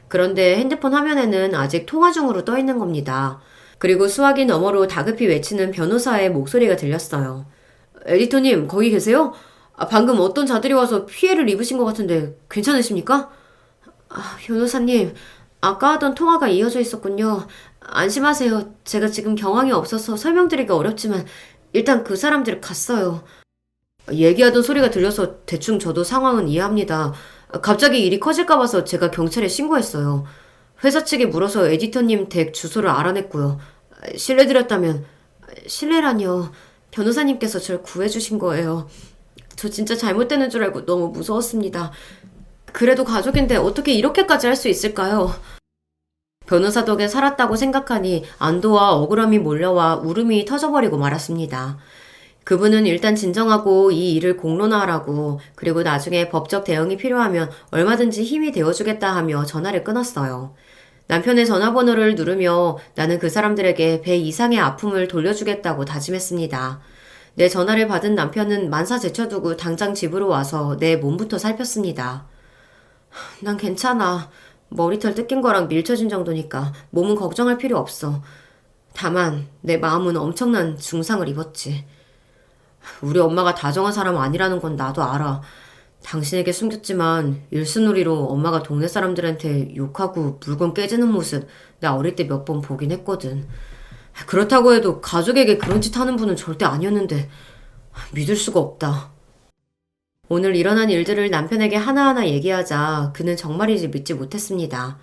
그런데 핸드폰 화면에는 아직 통화 중으로 떠 있는 겁니다. 그리고 수화기 너머로 다급히 외치는 변호사의 목소리가 들렸어요. 에디터님, 거기 계세요? 방금 어떤 자들이 와서 피해를 입으신 것 같은데 괜찮으십니까? 변호사님, 아까 하던 통화가 이어져 있었군요. 안심하세요. 제가 지금 경황이 없어서 설명드리기 어렵지만 일단 그 사람들 갔어요. 얘기하던 소리가 들려서 대충 저도 상황은 이해합니다. 갑자기 일이 커질까 봐서 제가 경찰에 신고했어요. 회사 측에 물어서 에디터님 댁 주소를 알아냈고요. 실례드렸다면... 실례라뇨. 변호사님께서 절 구해주신 거예요. 저 진짜 잘못되는 줄 알고 너무 무서웠습니다. 그래도 가족인데 어떻게 이렇게까지 할 수 있을까요? 변호사 덕에 살았다고 생각하니 안도와 억울함이 몰려와 울음이 터져버리고 말았습니다. 그분은 일단 진정하고 이 일을 공론화하라고, 그리고 나중에 법적 대응이 필요하면 얼마든지 힘이 되어주겠다 하며 전화를 끊었어요. 남편의 전화번호를 누르며 나는 그 사람들에게 배 이상의 아픔을 돌려주겠다고 다짐했습니다. 내 전화를 받은 남편은 만사 제쳐두고 당장 집으로 와서 내 몸부터 살폈습니다. 난 괜찮아. 머리털 뜯긴 거랑 밀쳐진 정도니까 몸은 걱정할 필요 없어. 다만 내 마음은 엄청난 중상을 입었지. 우리 엄마가 다정한 사람 아니라는 건 나도 알아. 당신에게 숨겼지만 일순우리로 엄마가 동네 사람들한테 욕하고 물건 깨지는 모습 나 어릴 때 몇 번 보긴 했거든. 그렇다고 해도 가족에게 그런 짓 하는 분은 절대 아니었는데 믿을 수가 없다. 오늘 일어난 일들을 남편에게 하나하나 얘기하자 그는 정말이지 믿지 못했습니다.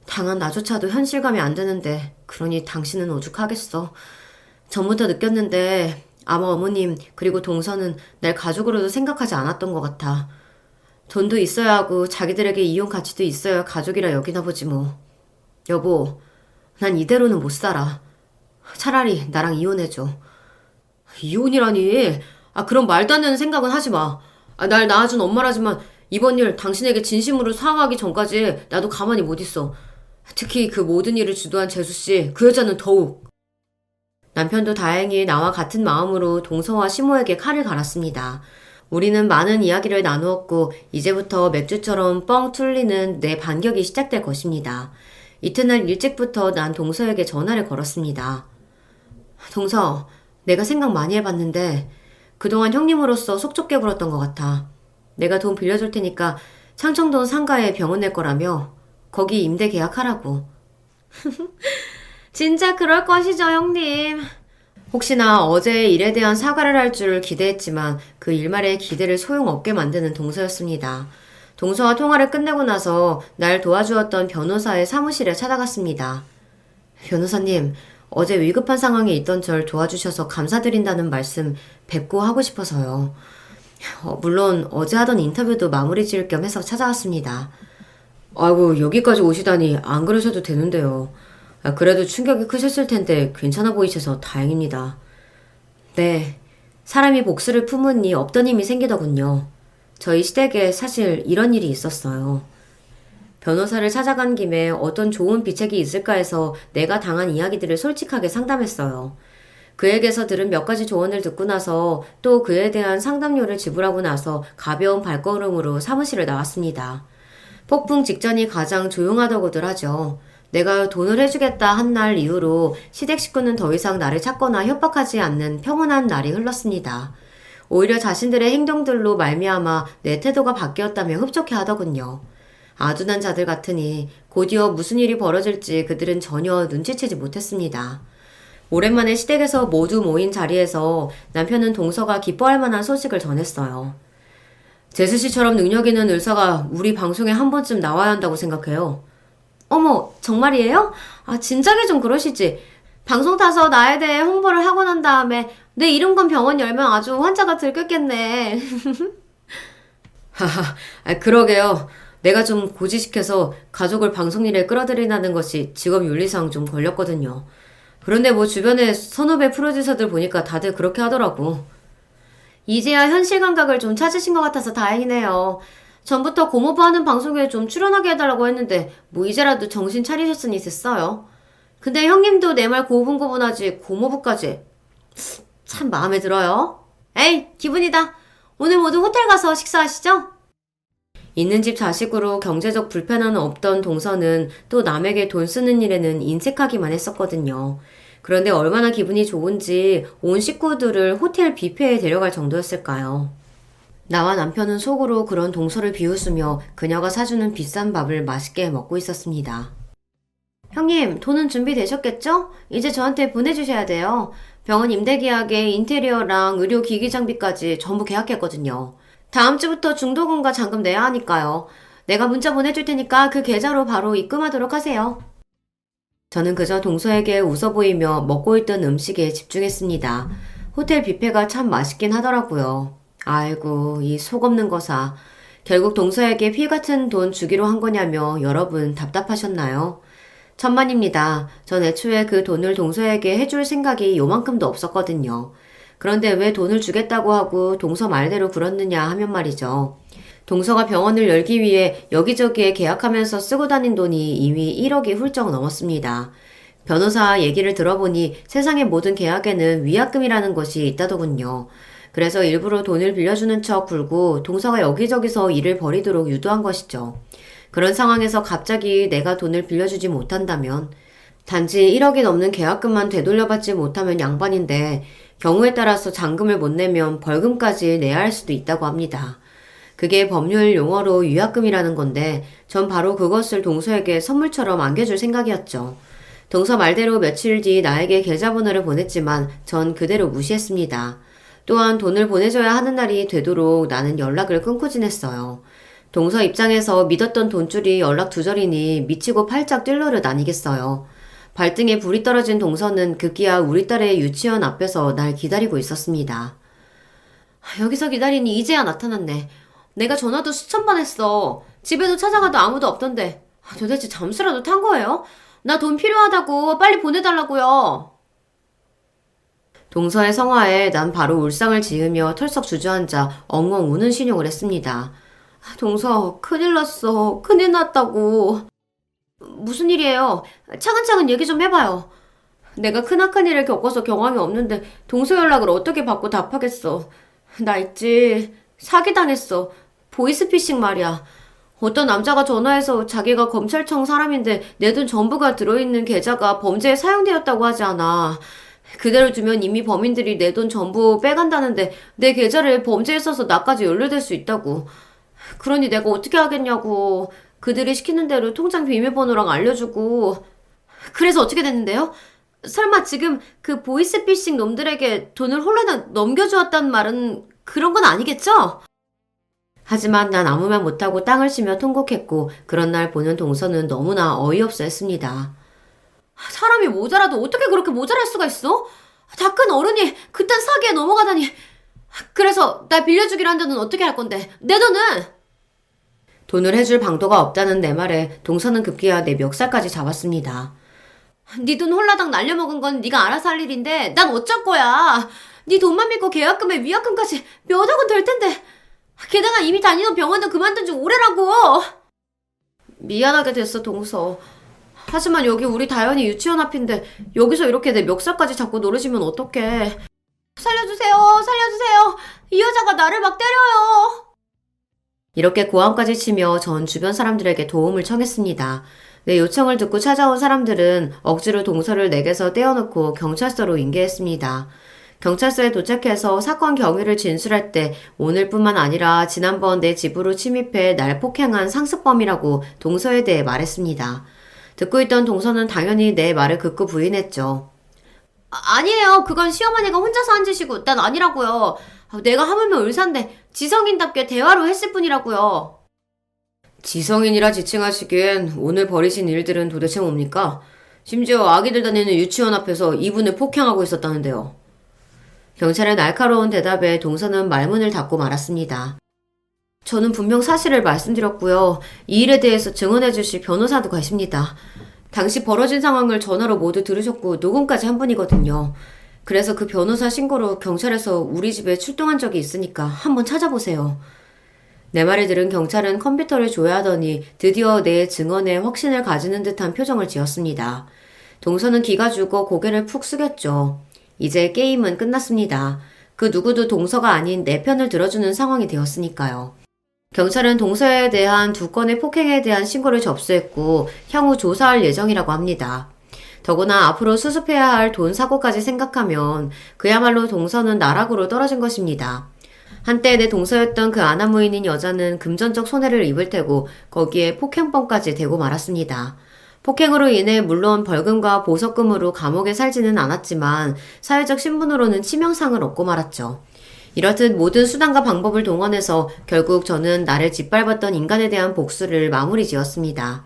당한 나조차도 현실감이 안 드는데 그러니 당신은 오죽하겠어. 전부터 느꼈는데 아마 어머님 그리고 동서는 날 가족으로도 생각하지 않았던 것 같아. 돈도 있어야 하고 자기들에게 이혼 가치도 있어야 가족이라 여기나 보지 뭐. 여보, 난 이대로는 못 살아. 차라리 나랑 이혼해줘. 이혼이라니? 그럼 말도 안 되는 생각은 하지 마. 날 낳아준 엄마라지만 이번 일 당신에게 진심으로 사과하기 전까지 나도 가만히 못 있어. 특히 그 모든 일을 주도한 재수씨, 그 여자는 더욱. 남편도 다행히 나와 같은 마음으로 동서와 시모에게 칼을 갈았습니다. 우리는 많은 이야기를 나누었고 이제부터 맥주처럼 뻥 뚫리는 내 반격이 시작될 것입니다. 이튿날 일찍부터 난 동서에게 전화를 걸었습니다. 동서, 내가 생각 많이 해봤는데 그동안 형님으로서 속 좁게 굴었던 것 같아. 내가 돈 빌려줄 테니까 창청동 상가에 병원 낼 거라며 거기 임대 계약하라고. 진짜 그럴 것이죠, 형님. 혹시나 어제 일에 대한 사과를 할 줄 기대했지만 그 일말의 기대를 소용없게 만드는 동서였습니다. 동서와 통화를 끝내고 나서 날 도와주었던 변호사의 사무실에 찾아갔습니다. 변호사님, 어제 위급한 상황에 있던 절 도와주셔서 감사드린다는 말씀 뵙고 하고 싶어서요. 물론 어제 하던 인터뷰도 마무리 지을 겸 해서 찾아왔습니다. 아이고, 여기까지 오시다니 안 그러셔도 되는데요. 그래도 충격이 크셨을 텐데 괜찮아 보이셔서 다행입니다. 네, 사람이 복수를 품으니 없던 힘이 생기더군요. 저희 시댁에 사실 이런 일이 있었어요. 변호사를 찾아간 김에 어떤 좋은 비책이 있을까 해서 내가 당한 이야기들을 솔직하게 상담했어요. 그에게서 들은 몇 가지 조언을 듣고 나서 또 그에 대한 상담료를 지불하고 나서 가벼운 발걸음으로 사무실을 나왔습니다. 폭풍 직전이 가장 조용하다고들 하죠. 내가 돈을 해주겠다 한 날 이후로 시댁 식구는 더 이상 나를 찾거나 협박하지 않는 평온한 날이 흘렀습니다. 오히려 자신들의 행동들로 말미암아 내 태도가 바뀌었다며 흡족해 하더군요. 아둔한 자들 같으니 곧이어 무슨 일이 벌어질지 그들은 전혀 눈치채지 못했습니다. 오랜만에 시댁에서 모두 모인 자리에서 남편은 동서가 기뻐할 만한 소식을 전했어요. 제수씨처럼 능력 있는 의사가 우리 방송에 한 번쯤 나와야 한다고 생각해요. 어머, 정말이에요? 진작에 좀 그러시지. 방송 타서 나에 대해 홍보를 하고 난 다음에 내 이름 건 병원 열면 아주 환자가 들끓겠네. 하하, 그러게요. 내가 좀 고지식해서 가족을 방송 일에 끌어들이라는 것이 직업 윤리상 좀 걸렸거든요. 그런데 뭐 주변에 선후배 프로듀서들 보니까 다들 그렇게 하더라고. 이제야 현실 감각을 좀 찾으신 것 같아서 다행이네요. 전부터 고모부 하는 방송에 좀 출연하게 해달라고 했는데 뭐 이제라도 정신 차리셨으니 됐어요. 근데 형님도 내 말 고분고분하지 고모부까지. 참 마음에 들어요. 에이, 기분이다. 오늘 모두 호텔 가서 식사하시죠? 있는 집 자식으로 경제적 불편함은 없던 동서는 또 남에게 돈 쓰는 일에는 인색하기만 했었거든요. 그런데 얼마나 기분이 좋은지 온 식구들을 호텔 뷔페에 데려갈 정도였을까요? 나와 남편은 속으로 그런 동서를 비웃으며 그녀가 사주는 비싼 밥을 맛있게 먹고 있었습니다. 형님, 돈은 준비되셨겠죠? 이제 저한테 보내주셔야 돼요. 병원 임대 계약에 인테리어랑 의료 기기 장비까지 전부 계약했거든요. 다음 주부터 중도금과 잔금 내야 하니까요. 내가 문자 보내줄 테니까 그 계좌로 바로 입금하도록 하세요. 저는 그저 동서에게 웃어 보이며 먹고 있던 음식에 집중했습니다. 호텔 뷔페가 참 맛있긴 하더라고요. 아이고, 이 속 없는 거사. 결국 동서에게 피 같은 돈 주기로 한 거냐며 여러분 답답하셨나요? 천만입니다. 전 애초에 그 돈을 동서에게 해줄 생각이 요만큼도 없었거든요. 그런데 왜 돈을 주겠다고 하고 동서 말대로 굴었느냐 하면 말이죠. 동서가 병원을 열기 위해 여기저기에 계약하면서 쓰고 다닌 돈이 이미 1억이 훌쩍 넘었습니다. 변호사 얘기를 들어보니 세상의 모든 계약에는 위약금이라는 것이 있다더군요. 그래서 일부러 돈을 빌려주는 척 굴고 동서가 여기저기서 일을 벌이도록 유도한 것이죠. 그런 상황에서 갑자기 내가 돈을 빌려주지 못한다면 단지 1억이 넘는 계약금만 되돌려받지 못하면 양반인데 경우에 따라서 잔금을 못 내면 벌금까지 내야 할 수도 있다고 합니다. 그게 법률 용어로 위약금이라는 건데 전 바로 그것을 동서에게 선물처럼 안겨줄 생각이었죠. 동서 말대로 며칠 뒤 나에게 계좌번호를 보냈지만 전 그대로 무시했습니다. 또한 돈을 보내줘야 하는 날이 되도록 나는 연락을 끊고 지냈어요. 동서 입장에서 믿었던 돈줄이 연락 두절이니 미치고 팔짝 뛸 노릇 아니겠어요. 발등에 불이 떨어진 동서는 급기야 우리 딸의 유치원 앞에서 날 기다리고 있었습니다. 여기서 기다리니 이제야 나타났네. 내가 전화도 수천 번 했어. 집에도 찾아가도 아무도 없던데. 도대체 잠수라도 탄 거예요? 나 돈 필요하다고 빨리 보내달라고요. 동서의 성화에 난 바로 울상을 지으며 털썩 주저앉아 엉엉 우는 신용을 했습니다. 동서, 큰일 났어. 큰일 났다고. 무슨 일이에요? 차근차근 얘기 좀 해봐요. 내가 크나큰 일을 겪어서 경험이 없는데 동서 연락을 어떻게 받고 답하겠어. 나 있지. 사기당했어. 보이스피싱 말이야. 어떤 남자가 전화해서 자기가 검찰청 사람인데 내 돈 전부가 들어있는 계좌가 범죄에 사용되었다고 하지 않아. 그대로 두면 이미 범인들이 내 돈 전부 빼간다는데 내 계좌를 범죄에 써서 나까지 연루될 수 있다고. 그러니 내가 어떻게 하겠냐고. 그들이 시키는 대로 통장 비밀번호랑 알려주고. 그래서 어떻게 됐는데요? 설마 지금 그 보이스피싱 놈들에게 돈을 홀라당 넘겨주었단 말은 그런 건 아니겠죠? 하지만 난 아무 말 못하고 땅을 치며 통곡했고 그런 날 보는 동서는 너무나 어이없어 했습니다. 사람이 모자라도 어떻게 그렇게 모자랄 수가 있어? 다 큰 어른이 그딴 사기에 넘어가다니. 그래서 날 빌려주기로 한 돈은 어떻게 할 건데? 내 돈은? 돈을 해줄 방도가 없다는 내 말에 동서는 급기야 내 멱살까지 잡았습니다. 네 돈 홀라당 날려먹은 건 네가 알아서 할 일인데 난 어쩔 거야. 네 돈만 믿고 계약금에 위약금까지 몇 억은 될 텐데. 게다가 이미 다니던 병원도 그만둔 지 오래라고. 미안하게 됐어 동서. 하지만 여기 우리 다현이 유치원 앞인데 여기서 이렇게 내 멱살까지 잡고 노려지면 어떡해. 살려주세요. 살려주세요. 이 여자가 나를 막 때려요. 이렇게 고함까지 치며 전 주변 사람들에게 도움을 청했습니다. 내 요청을 듣고 찾아온 사람들은 억지로 동서를 내게서 떼어놓고 경찰서로 인계했습니다. 경찰서에 도착해서 사건 경위를 진술할 때 오늘뿐만 아니라 지난번 내 집으로 침입해 날 폭행한 상습범이라고 동서에 대해 말했습니다. 듣고 있던 동서는 당연히 내 말을 극구 부인했죠. 아니에요. 그건 시어머니가 혼자서 한 짓이고 난 아니라고요. 내가 하물며 의사인데 지성인답게 대화로 했을 뿐이라고요. 지성인이라 지칭하시기엔 오늘 벌이신 일들은 도대체 뭡니까? 심지어 아기들 다니는 유치원 앞에서 이분을 폭행하고 있었다는데요. 경찰의 날카로운 대답에 동서는 말문을 닫고 말았습니다. 저는 분명 사실을 말씀드렸고요. 이 일에 대해서 증언해 주실 변호사도 가십니다. 당시 벌어진 상황을 전화로 모두 들으셨고 녹음까지 한 분이거든요. 그래서 그 변호사 신고로 경찰에서 우리 집에 출동한 적이 있으니까 한번 찾아보세요. 내 말을 들은 경찰은 컴퓨터를 조회하더니 드디어 내 증언에 확신을 가지는 듯한 표정을 지었습니다. 동서는 기가 죽어 고개를 푹 숙였죠. 이제 게임은 끝났습니다. 그 누구도 동서가 아닌 내 편을 들어주는 상황이 되었으니까요. 경찰은 동서에 대한 2건의 폭행에 대한 신고를 접수했고 향후 조사할 예정이라고 합니다. 더구나 앞으로 수습해야 할 돈 사고까지 생각하면 그야말로 동서는 나락으로 떨어진 것입니다. 한때 내 동서였던 그 아나무인인 여자는 금전적 손해를 입을 테고 거기에 폭행범까지 대고 말았습니다. 폭행으로 인해 물론 벌금과 보석금으로 감옥에 살지는 않았지만 사회적 신분으로는 치명상을 얻고 말았죠. 이렇듯 모든 수단과 방법을 동원해서 결국 저는 나를 짓밟았던 인간에 대한 복수를 마무리 지었습니다.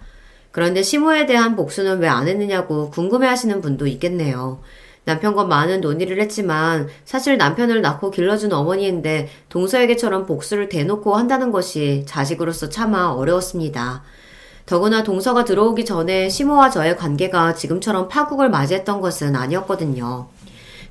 그런데 시모에 대한 복수는 왜 안 했느냐고 궁금해하시는 분도 있겠네요. 남편과 많은 논의를 했지만 사실 남편을 낳고 길러준 어머니인데 동서에게처럼 복수를 대놓고 한다는 것이 자식으로서 차마 어려웠습니다. 더구나 동서가 들어오기 전에 시모와 저의 관계가 지금처럼 파국을 맞이했던 것은 아니었거든요.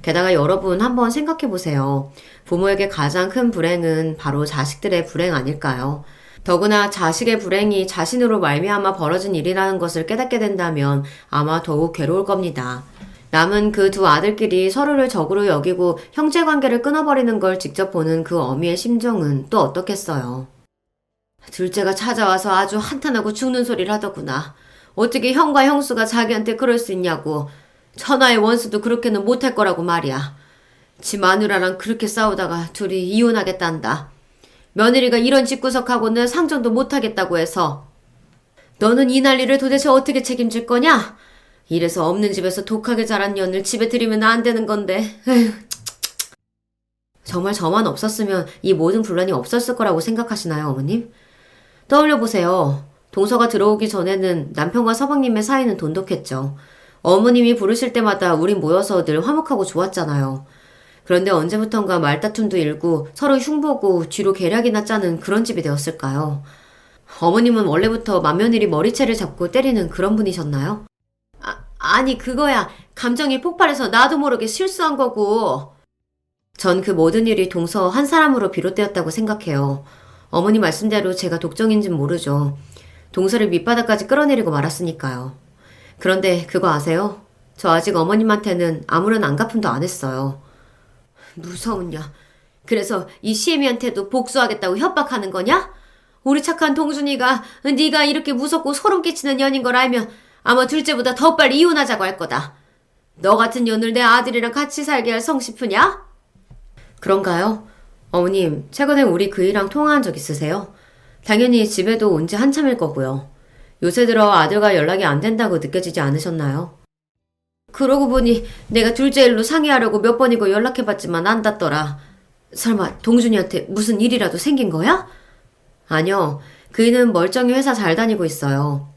게다가 여러분 한번 생각해 보세요. 부모에게 가장 큰 불행은 바로 자식들의 불행 아닐까요? 더구나 자식의 불행이 자신으로 말미암아 벌어진 일이라는 것을 깨닫게 된다면 아마 더욱 괴로울 겁니다. 남은 그 두 아들끼리 서로를 적으로 여기고 형제관계를 끊어버리는 걸 직접 보는 그 어미의 심정은 또 어떻겠어요. 둘째가 찾아와서 아주 한탄하고 죽는 소리를 하더구나. 어떻게 형과 형수가 자기한테 그럴 수 있냐고. 천하의 원수도 그렇게는 못할 거라고 말이야. 지 마누라랑 그렇게 싸우다가 둘이 이혼하겠단다. 며느리가 이런 집구석하고는 상정도 못하겠다고 해서. 너는 이 난리를 도대체 어떻게 책임질 거냐? 이래서 없는 집에서 독하게 자란 년을 집에 들이면 안 되는 건데. 에휴. 정말 저만 없었으면 이 모든 분란이 없었을 거라고 생각하시나요, 어머님? 떠올려보세요. 동서가 들어오기 전에는 남편과 서방님의 사이는 돈독했죠. 어머님이 부르실 때마다 우린 모여서 늘 화목하고 좋았잖아요. 그런데 언제부턴가 말다툼도 일고 서로 흉보고 뒤로 계략이나 짜는 그런 집이 되었을까요? 어머님은 원래부터 맏며느리 머리채를 잡고 때리는 그런 분이셨나요? 아니 그거야. 감정이 폭발해서 나도 모르게 실수한 거고. 전 그 모든 일이 동서 한 사람으로 비롯되었다고 생각해요. 어머니 말씀대로 제가 독정인진 모르죠. 동서를 밑바닥까지 끌어내리고 말았으니까요. 그런데 그거 아세요? 저 아직 어머님한테는 아무런 안갚음도 안 했어요. 무서운 년. 그래서 이 시애미한테도 복수하겠다고 협박하는 거냐? 우리 착한 동준이가 네가 이렇게 무섭고 소름 끼치는 년인 걸 알면 아마 둘째보다 더 빨리 이혼하자고 할 거다. 너 같은 년을 내 아들이랑 같이 살게 할 성 싶으냐? 그런가요? 어머님, 최근에 우리 그이랑 통화한 적 있으세요? 당연히 집에도 온 지 한참일 거고요. 요새 들어 아들과 연락이 안 된다고 느껴지지 않으셨나요? 그러고 보니 내가 둘째 일로 상의하려고 몇 번이고 연락해봤지만 안 닿더라. 설마 동준이한테 무슨 일이라도 생긴 거야? 아니요. 그이는 멀쩡히 회사 잘 다니고 있어요.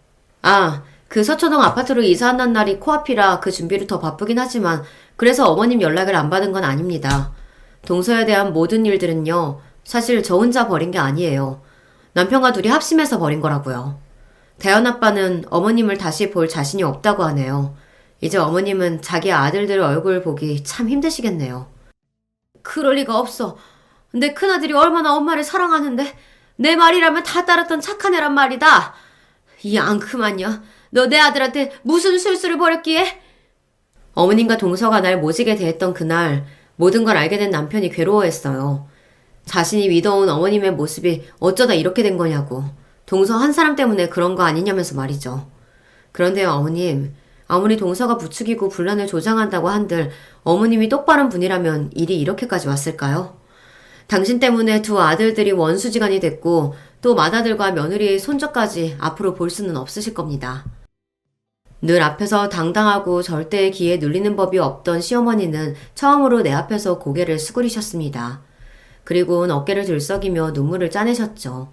그 서초동 아파트로 이사한다는 날이 코앞이라 그 준비를 더 바쁘긴 하지만 그래서 어머님 연락을 안 받은 건 아닙니다. 동서에 대한 모든 일들은요. 사실 저 혼자 벌인 게 아니에요. 남편과 둘이 합심해서 벌인 거라고요. 대현 아빠는 어머님을 다시 볼 자신이 없다고 하네요. 이제 어머님은 자기 아들들 얼굴 보기 참 힘드시겠네요. 그럴 리가 없어. 내 큰아들이 얼마나 엄마를 사랑하는데 내 말이라면 다 따랐던 착한 애란 말이다. 이 앙큼한 년, 너 내 아들한테 무슨 술수를 벌였기에? 어머님과 동서가 날 모시게 대했던 그날 모든 걸 알게 된 남편이 괴로워했어요. 자신이 믿어온 어머님의 모습이 어쩌다 이렇게 된 거냐고. 동서 한 사람 때문에 그런 거 아니냐면서 말이죠. 그런데요, 어머님. 아무리 동서가 부추기고 분란을 조장한다고 한들 어머님이 똑바른 분이라면 일이 이렇게까지 왔을까요? 당신 때문에 두 아들들이 원수지간이 됐고 또 맏아들과 며느리의 손자까지 앞으로 볼 수는 없으실 겁니다. 늘 앞에서 당당하고 절대의 기에 눌리는 법이 없던 시어머니는 처음으로 내 앞에서 고개를 수그리셨습니다. 그리고는 어깨를 들썩이며 눈물을 짜내셨죠.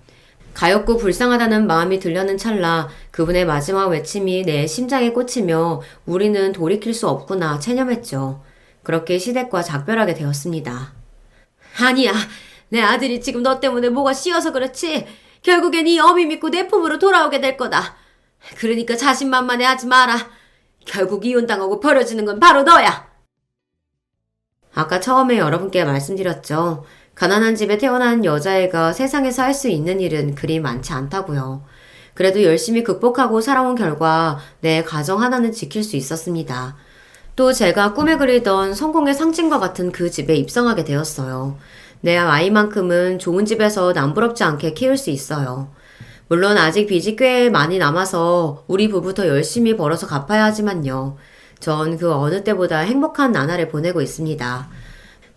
가엾고 불쌍하다는 마음이 들려는 찰나 그분의 마지막 외침이 내 심장에 꽂히며 우리는 돌이킬 수 없구나 체념했죠. 그렇게 시댁과 작별하게 되었습니다. 아니야. 내 아들이 지금 너 때문에 뭐가 씌어서 그렇지. 결국엔 이 어미 믿고 내 품으로 돌아오게 될 거다. 그러니까 자신만만해 하지 마라. 결국 이혼당하고 버려지는 건 바로 너야. 아까 처음에 여러분께 말씀드렸죠. 가난한 집에 태어난 여자애가 세상에서 할 수 있는 일은 그리 많지 않다고요. 그래도 열심히 극복하고 살아온 결과 내 가정 하나는 지킬 수 있었습니다. 또 제가 꿈에 그리던 성공의 상징과 같은 그 집에 입성하게 되었어요. 내 아이만큼은 좋은 집에서 남부럽지 않게 키울 수 있어요. 물론 아직 빚이 꽤 많이 남아서 우리 부부 더 열심히 벌어서 갚아야 하지만요. 전 그 어느 때보다 행복한 나날을 보내고 있습니다.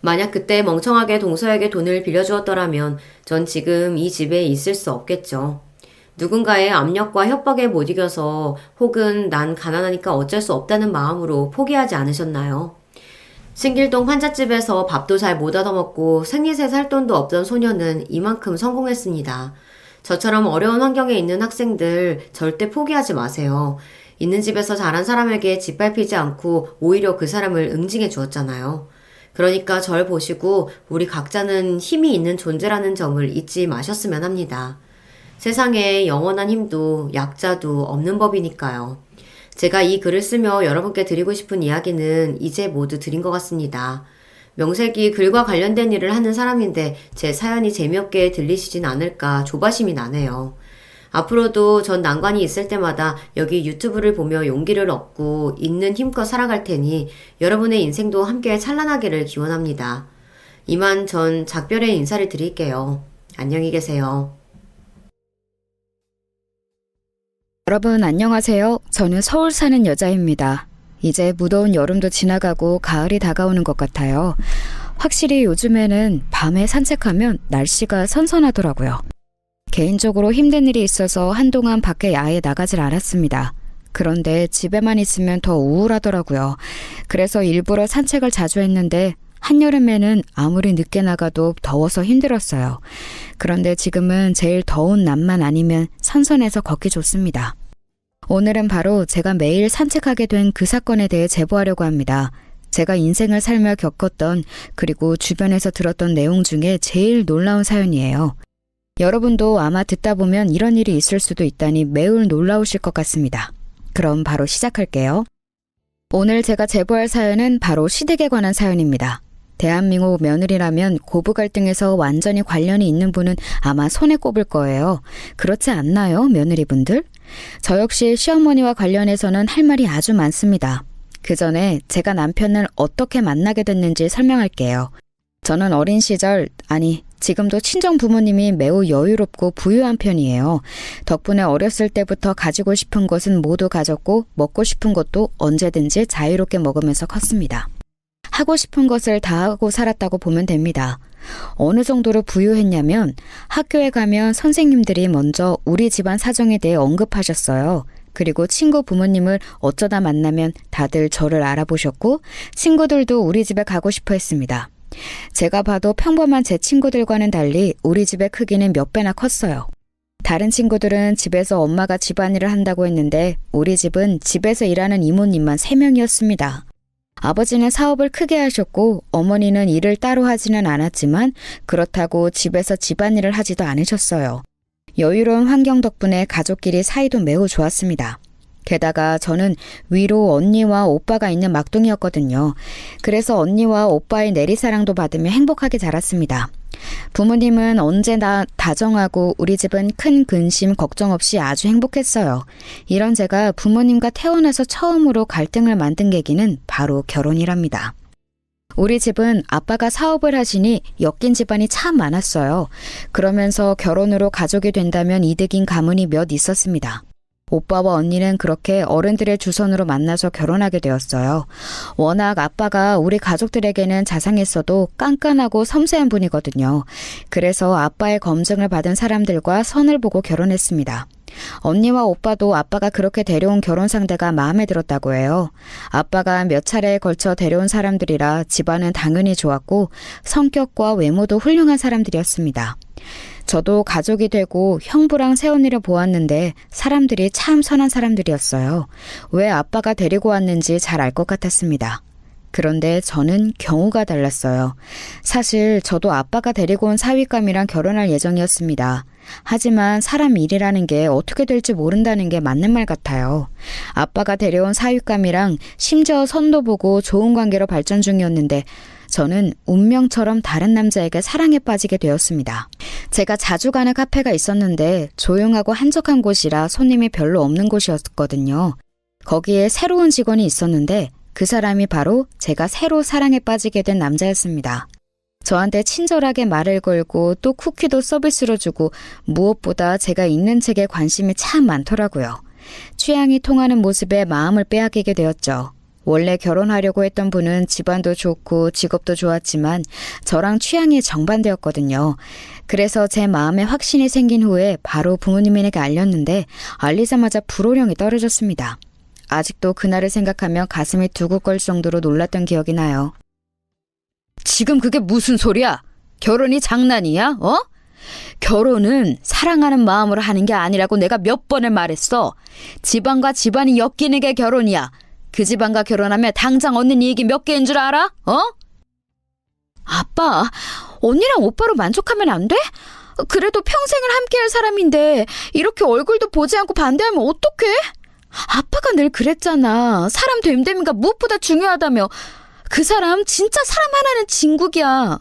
만약 그때 멍청하게 동서에게 돈을 빌려주었더라면 전 지금 이 집에 있을 수 없겠죠. 누군가의 압력과 협박에 못 이겨서 혹은 난 가난하니까 어쩔 수 없다는 마음으로 포기하지 않으셨나요? 신길동 환자집에서 밥도 잘 못 얻어먹고 생리세 살 돈도 없던 소녀는 이만큼 성공했습니다. 저처럼 어려운 환경에 있는 학생들 절대 포기하지 마세요. 있는 집에서 자란 사람에게 짓밟히지 않고 오히려 그 사람을 응징해 주었잖아요. 그러니까 절 보시고 우리 각자는 힘이 있는 존재라는 점을 잊지 마셨으면 합니다. 세상에 영원한 힘도 약자도 없는 법이니까요. 제가 이 글을 쓰며 여러분께 드리고 싶은 이야기는 이제 모두 드린 것 같습니다. 명색이 글과 관련된 일을 하는 사람인데 제 사연이 재미없게 들리시진 않을까 조바심이 나네요. 앞으로도 전 난관이 있을 때마다 여기 유튜브를 보며 용기를 얻고 있는 힘껏 살아갈 테니 여러분의 인생도 함께 찬란하기를 기원합니다. 이만 전 작별의 인사를 드릴게요. 안녕히 계세요. 여러분 안녕하세요. 저는 서울 사는 여자입니다. 이제 무더운 여름도 지나가고 가을이 다가오는 것 같아요. 확실히 요즘에는 밤에 산책하면 날씨가 선선하더라고요. 개인적으로 힘든 일이 있어서 한동안 밖에 야외에 나가질 않았습니다. 그런데 집에만 있으면 더 우울하더라고요. 그래서 일부러 산책을 자주 했는데 한여름에는 아무리 늦게 나가도 더워서 힘들었어요. 그런데 지금은 제일 더운 낮만 아니면 선선해서 걷기 좋습니다. 오늘은 바로 제가 매일 산책하게 된 그 사건에 대해 제보하려고 합니다. 제가 인생을 살며 겪었던 그리고 주변에서 들었던 내용 중에 제일 놀라운 사연이에요. 여러분도 아마 듣다 보면 이런 일이 있을 수도 있다니 매우 놀라우실 것 같습니다. 그럼 바로 시작할게요. 오늘 제가 제보할 사연은 바로 시댁에 관한 사연입니다. 대한민국 며느리라면 고부 갈등에서 완전히 관련이 있는 분은 아마 손에 꼽을 거예요. 그렇지 않나요, 며느리분들? 저 역시 시어머니와 관련해서는 할 말이 아주 많습니다. 그 전에 제가 남편을 어떻게 만나게 됐는지 설명할게요. 저는 어린 시절, 지금도 친정 부모님이 매우 여유롭고 부유한 편이에요. 덕분에 어렸을 때부터 가지고 싶은 것은 모두 가졌고 먹고 싶은 것도 언제든지 자유롭게 먹으면서 컸습니다. 하고 싶은 것을 다 하고 살았다고 보면 됩니다. 어느 정도로 부유했냐면 학교에 가면 선생님들이 먼저 우리 집안 사정에 대해 언급하셨어요. 그리고 친구 부모님을 어쩌다 만나면 다들 저를 알아보셨고 친구들도 우리 집에 가고 싶어 했습니다. 제가 봐도 평범한 제 친구들과는 달리 우리 집의 크기는 몇 배나 컸어요. 다른 친구들은 집에서 엄마가 집안일을 한다고 했는데 우리 집은 집에서 일하는 이모님만 3명이었습니다. 아버지는 사업을 크게 하셨고 어머니는 일을 따로 하지는 않았지만 그렇다고 집에서 집안일을 하지도 않으셨어요. 여유로운 환경 덕분에 가족끼리 사이도 매우 좋았습니다. 게다가 저는 위로 언니와 오빠가 있는 막둥이였거든요. 그래서 언니와 오빠의 내리사랑도 받으며 행복하게 자랐습니다. 부모님은 언제나 다정하고 우리 집은 큰 근심 걱정 없이 아주 행복했어요. 이런 제가 부모님과 태어나서 처음으로 갈등을 만든 계기는 바로 결혼이랍니다. 우리 집은 아빠가 사업을 하시니 엮인 집안이 참 많았어요. 그러면서 결혼으로 가족이 된다면 이득인 가문이 몇 있었습니다. 오빠와 언니는 그렇게 어른들의 주선으로 만나서 결혼하게 되었어요. 워낙 아빠가 우리 가족들에게는 자상했어도 깐깐하고 섬세한 분이거든요. 그래서 아빠의 검증을 받은 사람들과 선을 보고 결혼했습니다. 언니와 오빠도 아빠가 그렇게 데려온 결혼 상대가 마음에 들었다고 해요. 아빠가 몇 차례에 걸쳐 데려온 사람들이라 집안은 당연히 좋았고 성격과 외모도 훌륭한 사람들이었습니다. 저도 가족이 되고 형부랑 새언니를 보았는데 사람들이 참 선한 사람들이었어요. 왜 아빠가 데리고 왔는지 잘 알 것 같았습니다. 그런데 저는 경우가 달랐어요. 사실 저도 아빠가 데리고 온 사윗감이랑 결혼할 예정이었습니다. 하지만 사람 일이라는 게 어떻게 될지 모른다는 게 맞는 말 같아요. 아빠가 데려온 사윗감이랑 심지어 선도 보고 좋은 관계로 발전 중이었는데 저는 운명처럼 다른 남자에게 사랑에 빠지게 되었습니다. 제가 자주 가는 카페가 있었는데 조용하고 한적한 곳이라 손님이 별로 없는 곳이었거든요. 거기에 새로운 직원이 있었는데 그 사람이 바로 제가 새로 사랑에 빠지게 된 남자였습니다. 저한테 친절하게 말을 걸고 또 쿠키도 서비스로 주고 무엇보다 제가 읽는 책에 관심이 참 많더라고요. 취향이 통하는 모습에 마음을 빼앗기게 되었죠. 원래 결혼하려고 했던 분은 집안도 좋고 직업도 좋았지만 저랑 취향이 정반대였거든요. 그래서 제 마음에 확신이 생긴 후에 바로 부모님에게 알렸는데 알리자마자 불호령이 떨어졌습니다. 아직도 그날을 생각하면 가슴이 두근거릴 정도로 놀랐던 기억이 나요. 지금 그게 무슨 소리야? 결혼이 장난이야? 결혼은 사랑하는 마음으로 하는 게 아니라고 내가 몇 번을 말했어. 집안과 집안이 엮이는 게 결혼이야. 그 집안과 결혼하면 당장 얻는 이익이 몇 개인 줄 알아? 아빠, 언니랑 오빠로 만족하면 안 돼? 그래도 평생을 함께할 사람인데 이렇게 얼굴도 보지 않고 반대하면 어떡해? 아빠가 늘 그랬잖아. 사람 됨됨이가 무엇보다 중요하다며. 그 사람 진짜 사람 하나는 진국이야.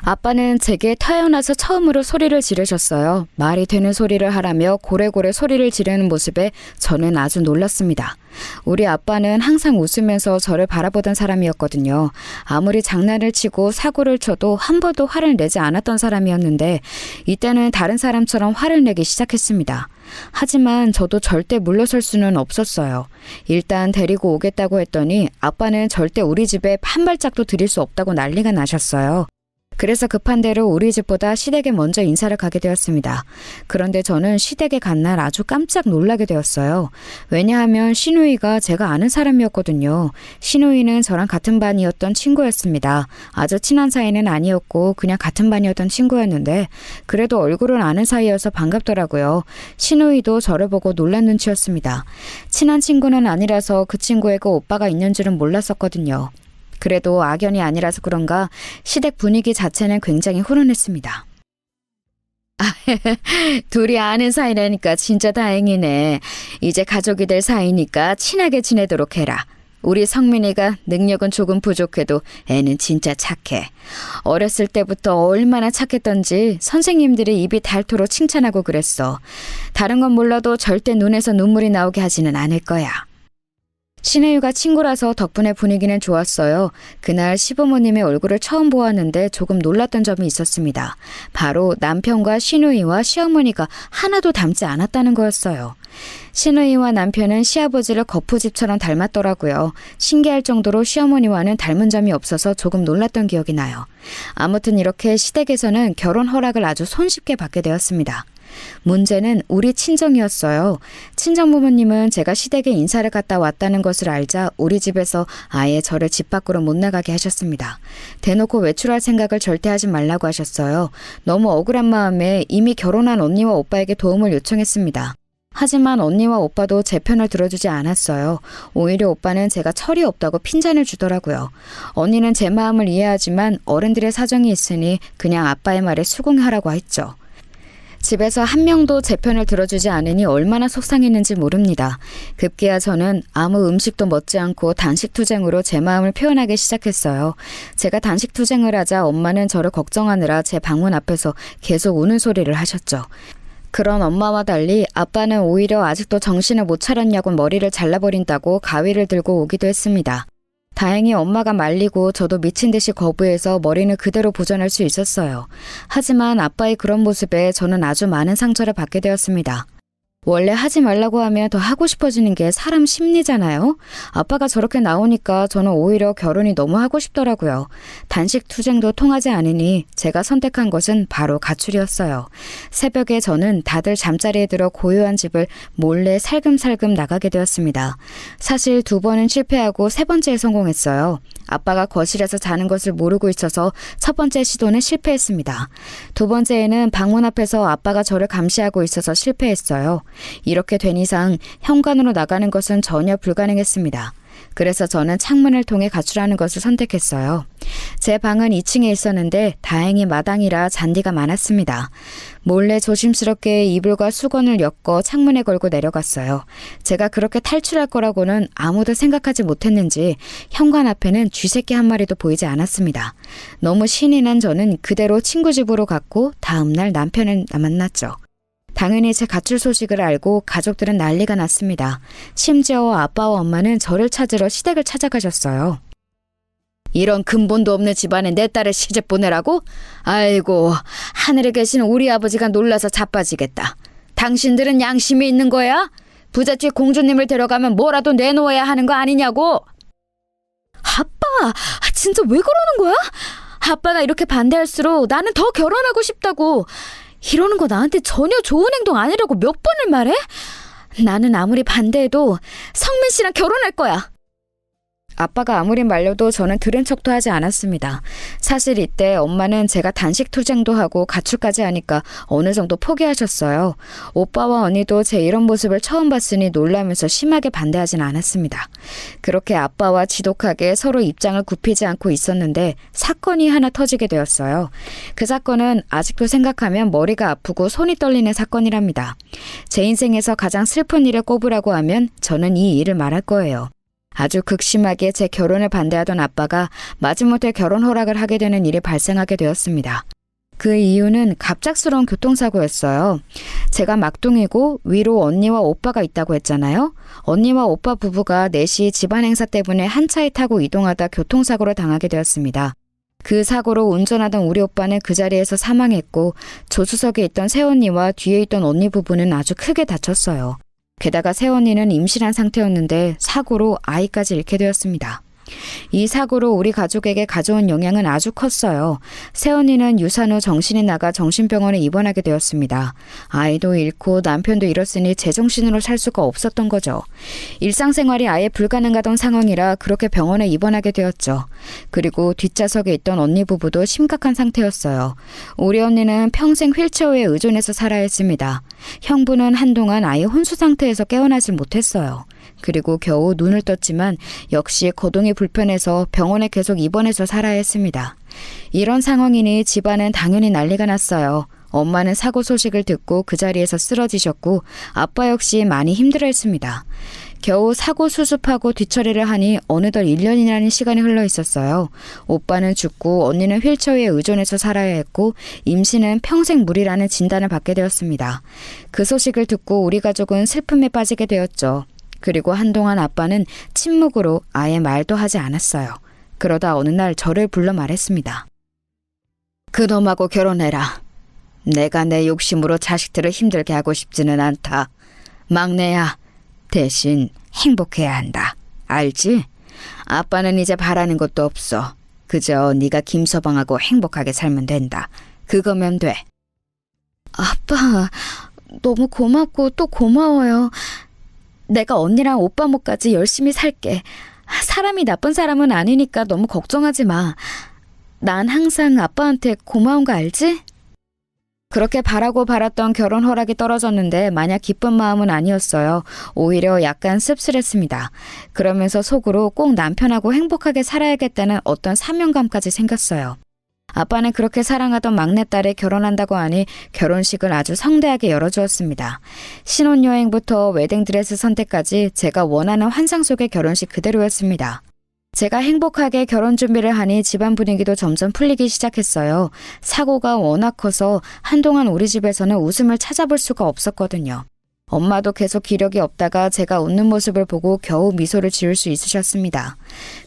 아빠는 제게 태어나서 처음으로 소리를 지르셨어요. 말이 되는 소리를 하라며 고래고래 소리를 지르는 모습에 저는 아주 놀랐습니다. 우리 아빠는 항상 웃으면서 저를 바라보던 사람이었거든요. 아무리 장난을 치고 사고를 쳐도 한 번도 화를 내지 않았던 사람이었는데 이때는 다른 사람처럼 화를 내기 시작했습니다. 하지만 저도 절대 물러설 수는 없었어요. 일단 데리고 오겠다고 했더니 아빠는 절대 우리 집에 한 발짝도 들일 수 없다고 난리가 나셨어요. 그래서 급한 대로 우리 집보다 시댁에 먼저 인사를 가게 되었습니다. 그런데 저는 시댁에 간 날 아주 깜짝 놀라게 되었어요. 왜냐하면 시누이가 제가 아는 사람이었거든요. 시누이는 저랑 같은 반이었던 친구였습니다. 아주 친한 사이는 아니었고 그냥 같은 반이었던 친구였는데 그래도 얼굴은 아는 사이여서 반갑더라고요. 시누이도 저를 보고 놀란 눈치였습니다. 친한 친구는 아니라서 그 친구에게 오빠가 있는 줄은 몰랐었거든요. 그래도 악연이 아니라서 그런가 시댁 분위기 자체는 굉장히 훈훈했습니다. 둘이 아는 사이라니까 진짜 다행이네. 이제 가족이 될 사이니까 친하게 지내도록 해라. 우리 성민이가 능력은 조금 부족해도 애는 진짜 착해. 어렸을 때부터 얼마나 착했던지 선생님들이 입이 닳도록 칭찬하고 그랬어. 다른 건 몰라도 절대 눈에서 눈물이 나오게 하지는 않을 거야. 시누이가 친구라서 덕분에 분위기는 좋았어요. 그날 시부모님의 얼굴을 처음 보았는데 조금 놀랐던 점이 있었습니다. 바로 남편과 시누이와 시어머니가 하나도 닮지 않았다는 거였어요. 시누이와 남편은 시아버지를 거푸집처럼 닮았더라고요. 신기할 정도로 시어머니와는 닮은 점이 없어서 조금 놀랐던 기억이 나요. 아무튼 이렇게 시댁에서는 결혼 허락을 아주 손쉽게 받게 되었습니다. 문제는 우리 친정이었어요. 친정부모님은 제가 시댁에 인사를 갔다 왔다는 것을 알자 우리 집에서 아예 저를 집 밖으로 못 나가게 하셨습니다. 대놓고 외출할 생각을 절대 하지 말라고 하셨어요. 너무 억울한 마음에 이미 결혼한 언니와 오빠에게 도움을 요청했습니다. 하지만 언니와 오빠도 제 편을 들어주지 않았어요. 오히려 오빠는 제가 철이 없다고 핀잔을 주더라고요. 언니는 제 마음을 이해하지만 어른들의 사정이 있으니 그냥 아빠의 말에 수긍하라고 했죠. 집에서 한 명도 제 편을 들어주지 않으니 얼마나 속상했는지 모릅니다. 급기야 저는 아무 음식도 먹지 않고 단식투쟁으로 제 마음을 표현하기 시작했어요. 제가 단식투쟁을 하자 엄마는 저를 걱정하느라 제 방문 앞에서 계속 우는 소리를 하셨죠. 그런 엄마와 달리 아빠는 오히려 아직도 정신을 못 차렸냐고 머리를 잘라버린다고 가위를 들고 오기도 했습니다. 다행히 엄마가 말리고 저도 미친 듯이 거부해서 머리는 그대로 보존할 수 있었어요. 하지만 아빠의 그런 모습에 저는 아주 많은 상처를 받게 되었습니다. 원래 하지 말라고 하면 더 하고 싶어지는 게 사람 심리잖아요. 아빠가 저렇게 나오니까 저는 오히려 결혼이 너무 하고 싶더라고요. 단식 투쟁도 통하지 않으니 제가 선택한 것은 바로 가출이었어요. 새벽에 저는 다들 잠자리에 들어 고요한 집을 몰래 살금살금 나가게 되었습니다. 사실 2번은 실패하고 3번째에 성공했어요. 아빠가 거실에서 자는 것을 모르고 있어서 첫 번째 시도는 실패했습니다. 2번째에는 방문 앞에서 아빠가 저를 감시하고 있어서 실패했어요. 이렇게 된 이상 현관으로 나가는 것은 전혀 불가능했습니다. 그래서 저는 창문을 통해 가출하는 것을 선택했어요. 제 방은 2층에 있었는데 다행히 마당이라 잔디가 많았습니다. 몰래 조심스럽게 이불과 수건을 엮어 창문에 걸고 내려갔어요. 제가 그렇게 탈출할 거라고는 아무도 생각하지 못했는지 현관 앞에는 쥐새끼 한 마리도 보이지 않았습니다. 너무 신이 난 저는 그대로 친구 집으로 갔고 다음날 남편을 만났죠. 당연히 제 가출 소식을 알고 가족들은 난리가 났습니다. 심지어 아빠와 엄마는 저를 찾으러 시댁을 찾아가셨어요. 이런 근본도 없는 집안에 내 딸을 시집 보내라고? 아이고, 하늘에 계신 우리 아버지가 놀라서 자빠지겠다. 당신들은 양심이 있는 거야? 부잣집 공주님을 데려가면 뭐라도 내놓아야 하는 거 아니냐고? 아빠, 진짜 왜 그러는 거야? 아빠가 이렇게 반대할수록 나는 더 결혼하고 싶다고. 이러는 거 나한테 전혀 좋은 행동 아니라고 몇 번을 말해? 나는 아무리 반대해도 성민 씨랑 결혼할 거야. 아빠가 아무리 말려도 저는 들은 척도 하지 않았습니다. 사실 이때 엄마는 제가 단식 투쟁도 하고 가출까지 하니까 어느 정도 포기하셨어요. 오빠와 언니도 제 이런 모습을 처음 봤으니 놀라면서 심하게 반대하진 않았습니다. 그렇게 아빠와 지독하게 서로 입장을 굽히지 않고 있었는데 사건이 하나 터지게 되었어요. 그 사건은 아직도 생각하면 머리가 아프고 손이 떨리는 사건이랍니다. 제 인생에서 가장 슬픈 일을 꼽으라고 하면 저는 이 일을 말할 거예요. 아주 극심하게 제 결혼을 반대하던 아빠가 마지못해 결혼 허락을 하게 되는 일이 발생하게 되었습니다. 그 이유는 갑작스러운 교통사고였어요. 제가 막둥이고 위로 언니와 오빠가 있다고 했잖아요. 언니와 오빠 부부가 4시 집안 행사 때문에 한 차에 타고 이동하다 교통사고를 당하게 되었습니다. 그 사고로 운전하던 우리 오빠는 그 자리에서 사망했고 조수석에 있던 새언니와 뒤에 있던 언니 부부는 아주 크게 다쳤어요. 게다가 새언니는 임신한 상태였는데 사고로 아이까지 잃게 되었습니다. 이 사고로 우리 가족에게 가져온 영향은 아주 컸어요. 새언니는 유산 후 정신이 나가 정신병원에 입원하게 되었습니다. 아이도 잃고 남편도 잃었으니 제정신으로 살 수가 없었던 거죠. 일상생활이 아예 불가능하던 상황이라 그렇게 병원에 입원하게 되었죠. 그리고 뒷좌석에 있던 언니 부부도 심각한 상태였어요. 우리 언니는 평생 휠체어에 의존해서 살아야 했습니다. 형부는 한동안 아예 혼수 상태에서 깨어나질 못했어요. 그리고 겨우 눈을 떴지만 역시 거동이 불편해서 병원에 계속 입원해서 살아야 했습니다. 이런 상황이니 집안은 당연히 난리가 났어요. 엄마는 사고 소식을 듣고 그 자리에서 쓰러지셨고 아빠 역시 많이 힘들어했습니다. 겨우 사고 수습하고 뒤처리를 하니 어느덧 1년이라는 시간이 흘러 있었어요. 오빠는 죽고 언니는 휠체어에 의존해서 살아야 했고 임신은 평생 무리라는 진단을 받게 되었습니다. 그 소식을 듣고 우리 가족은 슬픔에 빠지게 되었죠. 그리고 한동안 아빠는 침묵으로 아예 말도 하지 않았어요. 그러다 어느 날 저를 불러 말했습니다. 그놈하고 결혼해라. 내가 내 욕심으로 자식들을 힘들게 하고 싶지는 않다. 막내야, 대신 행복해야 한다. 알지? 아빠는 이제 바라는 것도 없어. 그저 네가 김서방하고 행복하게 살면 된다. 그거면 돼. 아빠, 너무 고맙고 또 고마워요. 내가 언니랑 오빠 목까지 열심히 살게. 사람이 나쁜 사람은 아니니까 너무 걱정하지 마. 난 항상 아빠한테 고마운 거 알지? 그렇게 바라고 바랐던 결혼 허락이 떨어졌는데 마냥 기쁜 마음은 아니었어요. 오히려 약간 씁쓸했습니다. 그러면서 속으로 꼭 남편하고 행복하게 살아야겠다는 어떤 사명감까지 생겼어요. 아빠는 그렇게 사랑하던 막내딸이 결혼한다고 하니 결혼식을 아주 성대하게 열어주었습니다. 신혼여행부터 웨딩드레스 선택까지 제가 원하는 환상 속의 결혼식 그대로였습니다. 제가 행복하게 결혼 준비를 하니 집안 분위기도 점점 풀리기 시작했어요. 사고가 워낙 커서 한동안 우리 집에서는 웃음을 찾아볼 수가 없었거든요. 엄마도 계속 기력이 없다가 제가 웃는 모습을 보고 겨우 미소를 지을 수 있으셨습니다.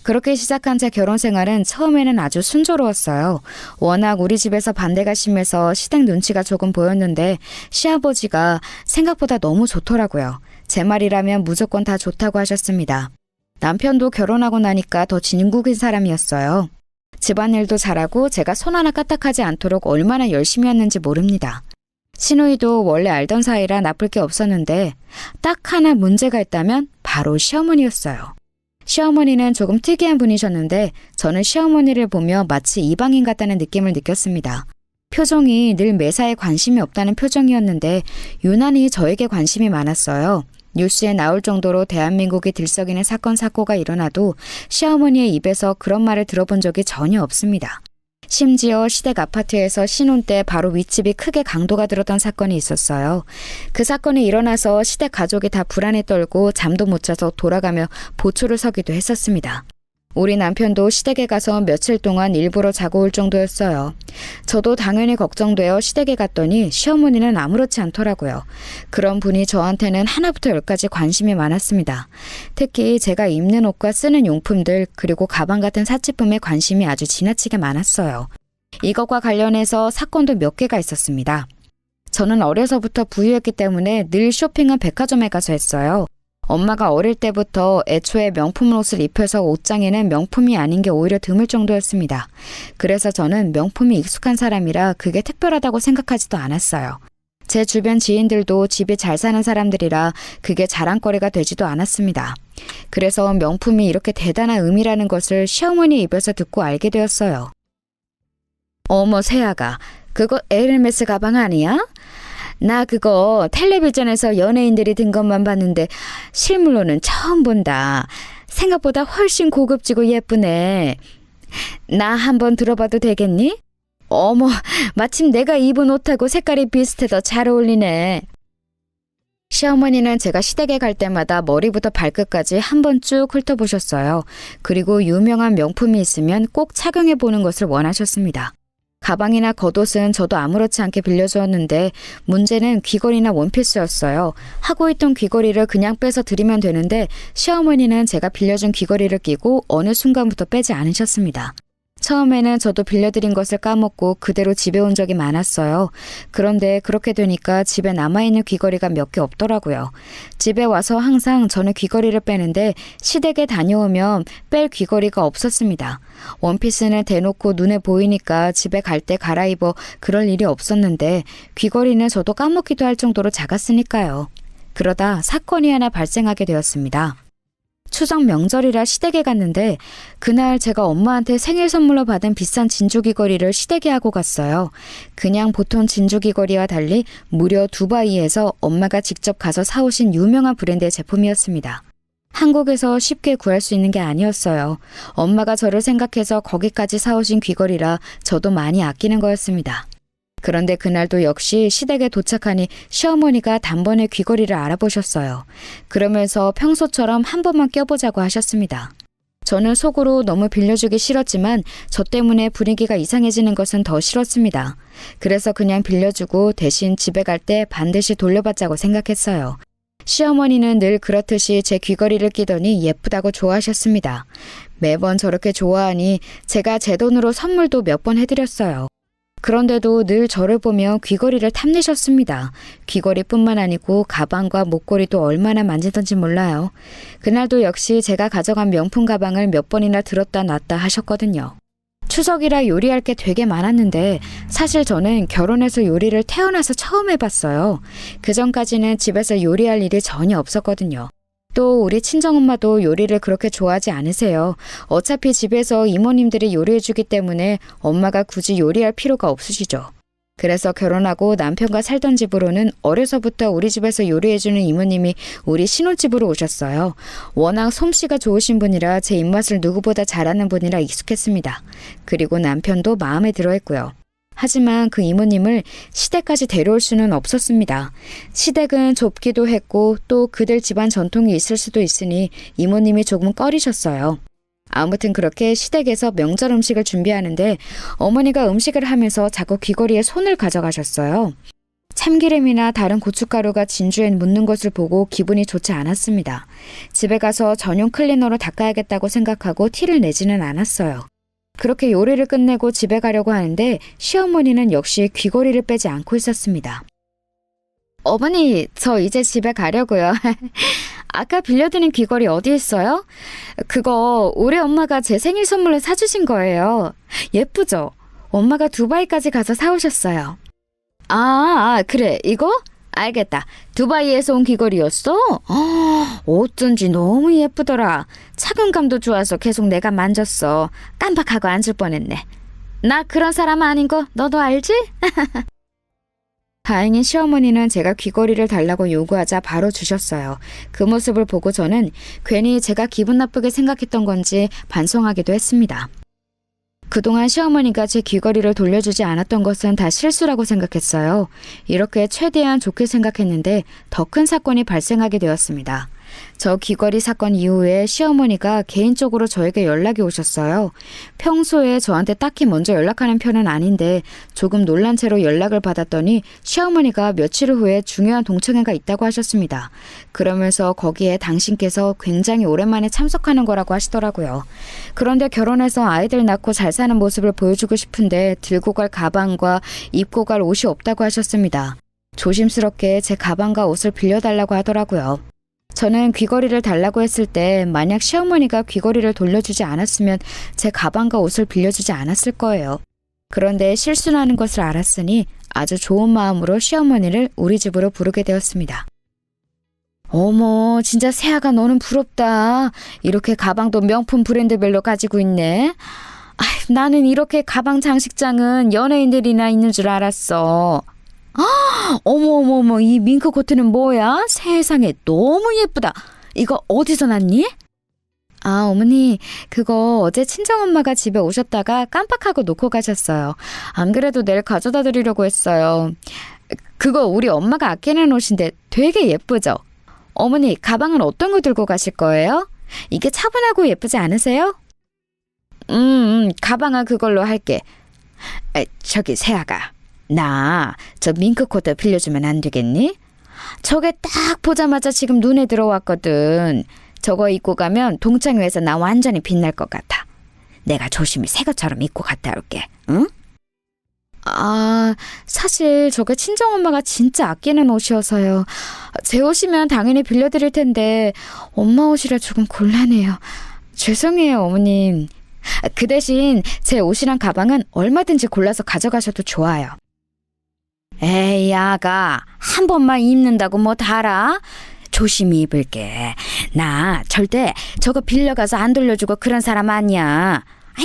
그렇게 시작한 제 결혼 생활은 처음에는 아주 순조로웠어요. 워낙 우리 집에서 반대가 심해서 시댁 눈치가 조금 보였는데 시아버지가 생각보다 너무 좋더라고요. 제 말이라면 무조건 다 좋다고 하셨습니다. 남편도 결혼하고 나니까 더 진국인 사람이었어요. 집안일도 잘하고 제가 손 하나 까딱하지 않도록 얼마나 열심히 했는지 모릅니다. 시누이도 원래 알던 사이라 나쁠 게 없었는데 딱 하나 문제가 있다면 바로 시어머니였어요. 시어머니는 조금 특이한 분이셨는데 저는 시어머니를 보며 마치 이방인 같다는 느낌을 느꼈습니다. 표정이 늘 매사에 관심이 없다는 표정이었는데 유난히 저에게 관심이 많았어요. 뉴스에 나올 정도로 대한민국이 들썩이는 사건 사고가 일어나도 시어머니의 입에서 그런 말을 들어본 적이 전혀 없습니다. 심지어 시댁 아파트에서 신혼 때 바로 윗집이 크게 강도가 들었던 사건이 있었어요. 그 사건이 일어나서 시댁 가족이 다 불안에 떨고 잠도 못 자서 돌아가며 보초를 서기도 했었습니다. 우리 남편도 시댁에 가서 며칠 동안 일부러 자고 올 정도였어요. 저도 당연히 걱정되어 시댁에 갔더니 시어머니는 아무렇지 않더라고요. 그런 분이 저한테는 하나부터 열까지 관심이 많았습니다. 특히 제가 입는 옷과 쓰는 용품들 그리고 가방 같은 사치품에 관심이 아주 지나치게 많았어요. 이것과 관련해서 사건도 몇 개가 있었습니다. 저는 어려서부터 부유했기 때문에 늘 쇼핑은 백화점에 가서 했어요. 엄마가 어릴 때부터 애초에 명품 옷을 입혀서 옷장에는 명품이 아닌 게 오히려 드물 정도였습니다. 그래서 저는 명품이 익숙한 사람이라 그게 특별하다고 생각하지도 않았어요. 제 주변 지인들도 집이 잘 사는 사람들이라 그게 자랑거리가 되지도 않았습니다. 그래서 명품이 이렇게 대단한 의미라는 것을 시어머니 입에서 듣고 알게 되었어요. 어머 세아가, 그거 에르메스 가방 아니야? 나 그거 텔레비전에서 연예인들이 든 것만 봤는데 실물로는 처음 본다. 생각보다 훨씬 고급지고 예쁘네. 나 한번 들어봐도 되겠니? 어머, 마침 내가 입은 옷하고 색깔이 비슷해서 잘 어울리네. 시어머니는 제가 시댁에 갈 때마다 머리부터 발끝까지 한번 쭉 훑어보셨어요. 그리고 유명한 명품이 있으면 꼭 착용해보는 것을 원하셨습니다. 가방이나 겉옷은 저도 아무렇지 않게 빌려주었는데 문제는 귀걸이나 원피스였어요. 하고 있던 귀걸이를 그냥 빼서 드리면 되는데 시어머니는 제가 빌려준 귀걸이를 끼고 어느 순간부터 빼지 않으셨습니다. 처음에는 저도 빌려드린 것을 까먹고 그대로 집에 온 적이 많았어요. 그런데 그렇게 되니까 집에 남아있는 귀걸이가 몇 개 없더라고요. 집에 와서 항상 저는 귀걸이를 빼는데 시댁에 다녀오면 뺄 귀걸이가 없었습니다. 원피스는 대놓고 눈에 보이니까 집에 갈 때 갈아입어 그럴 일이 없었는데 귀걸이는 저도 까먹기도 할 정도로 작았으니까요. 그러다 사건이 하나 발생하게 되었습니다. 추석 명절이라 시댁에 갔는데 그날 제가 엄마한테 생일 선물로 받은 비싼 진주 귀걸이를 시댁에 하고 갔어요. 그냥 보통 진주 귀걸이와 달리 무려 두바이에서 엄마가 직접 가서 사오신 유명한 브랜드의 제품이었습니다. 한국에서 쉽게 구할 수 있는 게 아니었어요. 엄마가 저를 생각해서 거기까지 사오신 귀걸이라 저도 많이 아끼는 거였습니다. 그런데 그날도 역시 시댁에 도착하니 시어머니가 단번에 귀걸이를 알아보셨어요. 그러면서 평소처럼 한 번만 껴보자고 하셨습니다. 저는 속으로 너무 빌려주기 싫었지만 저 때문에 분위기가 이상해지는 것은 더 싫었습니다. 그래서 그냥 빌려주고 대신 집에 갈 때 반드시 돌려받자고 생각했어요. 시어머니는 늘 그렇듯이 제 귀걸이를 끼더니 예쁘다고 좋아하셨습니다. 매번 저렇게 좋아하니 제가 제 돈으로 선물도 몇 번 해드렸어요. 그런데도 늘 저를 보며 귀걸이를 탐내셨습니다. 귀걸이뿐만 아니고 가방과 목걸이도 얼마나 만지던지 몰라요. 그날도 역시 제가 가져간 명품 가방을 몇 번이나 들었다 놨다 하셨거든요. 추석이라 요리할 게 되게 많았는데 사실 저는 결혼해서 요리를 태어나서 처음 해봤어요. 그전까지는 집에서 요리할 일이 전혀 없었거든요. 또 우리 친정엄마도 요리를 그렇게 좋아하지 않으세요. 어차피 집에서 이모님들이 요리해주기 때문에 엄마가 굳이 요리할 필요가 없으시죠. 그래서 결혼하고 남편과 살던 집으로는 어려서부터 우리 집에서 요리해주는 이모님이 우리 신혼집으로 오셨어요. 워낙 솜씨가 좋으신 분이라 제 입맛을 누구보다 잘 아는 분이라 익숙했습니다. 그리고 남편도 마음에 들어했고요. 하지만 그 이모님을 시댁까지 데려올 수는 없었습니다. 시댁은 좁기도 했고 또 그들 집안 전통이 있을 수도 있으니 이모님이 조금 꺼리셨어요. 아무튼 그렇게 시댁에서 명절 음식을 준비하는데 어머니가 음식을 하면서 자꾸 귀걸이에 손을 가져가셨어요. 참기름이나 다른 고춧가루가 진주엔 묻는 것을 보고 기분이 좋지 않았습니다. 집에 가서 전용 클리너로 닦아야겠다고 생각하고 티를 내지는 않았어요. 그렇게 요리를 끝내고 집에 가려고 하는데 시어머니는 역시 귀걸이를 빼지 않고 있었습니다. 어머니, 저 이제 집에 가려고요. 아까 빌려드린 귀걸이 어디 있어요? 그거 우리 엄마가 제 생일 선물로 사주신 거예요. 예쁘죠? 엄마가 두바이까지 가서 사오셨어요. 그래, 이거? 알겠다. 두바이에서 온 귀걸이였어? 어쩐지 너무 예쁘더라. 착용감도 좋아서 계속 내가 만졌어. 깜빡하고 앉을 뻔했네. 나 그런 사람 아닌 거 너도 알지? 다행히 시어머니는 제가 귀걸이를 달라고 요구하자 바로 주셨어요. 그 모습을 보고 저는 괜히 제가 기분 나쁘게 생각했던 건지 반성하기도 했습니다. 그동안 시어머니가 제 귀걸이를 돌려주지 않았던 것은 다 실수라고 생각했어요. 이렇게 최대한 좋게 생각했는데 더 큰 사건이 발생하게 되었습니다. 저 귀걸이 사건 이후에 시어머니가 개인적으로 저에게 연락이 오셨어요. 평소에 저한테 딱히 먼저 연락하는 편은 아닌데 조금 놀란 채로 연락을 받았더니 시어머니가 며칠 후에 중요한 동창회가 있다고 하셨습니다. 그러면서 거기에 당신께서 굉장히 오랜만에 참석하는 거라고 하시더라고요. 그런데 결혼해서 아이들 낳고 잘 사는 모습을 보여주고 싶은데 들고 갈 가방과 입고 갈 옷이 없다고 하셨습니다. 조심스럽게 제 가방과 옷을 빌려달라고 하더라고요. 저는 귀걸이를 달라고 했을 때 만약 시어머니가 귀걸이를 돌려주지 않았으면 제 가방과 옷을 빌려주지 않았을 거예요. 그런데 실수하는 것을 알았으니 아주 좋은 마음으로 시어머니를 우리 집으로 부르게 되었습니다. 어머, 진짜 세아가 너는 부럽다. 이렇게 가방도 명품 브랜드별로 가지고 있네. 나는 이렇게 가방 장식장은 연예인들이나 있는 줄 알았어. 어머, 이 밍크 코트는 뭐야? 세상에 너무 예쁘다. 이거 어디서 났니? 어머니, 그거 어제 친정엄마가 집에 오셨다가 깜빡하고 놓고 가셨어요. 안 그래도 내일 가져다 드리려고 했어요. 그거 우리 엄마가 아끼는 옷인데 되게 예쁘죠? 어머니, 가방은 어떤 거 들고 가실 거예요? 이게 차분하고 예쁘지 않으세요? 가방은 그걸로 할게. 저기 세아가, 나 저 밍크 코트 빌려주면 안 되겠니? 저게 딱 보자마자 지금 눈에 들어왔거든. 저거 입고 가면 동창회에서 나 완전히 빛날 것 같아. 내가 조심히 새 것처럼 입고 갔다 올게. 응? 사실 저게 친정엄마가 진짜 아끼는 옷이어서요. 제 옷이면 당연히 빌려드릴 텐데 엄마 옷이라 조금 곤란해요. 죄송해요, 어머님. 그 대신 제 옷이랑 가방은 얼마든지 골라서 가져가셔도 좋아요. 에이, 아가, 한 번만 입는다고 뭐 달아? 조심히 입을게. 나 절대 저거 빌려가서 안 돌려주고 그런 사람 아니야.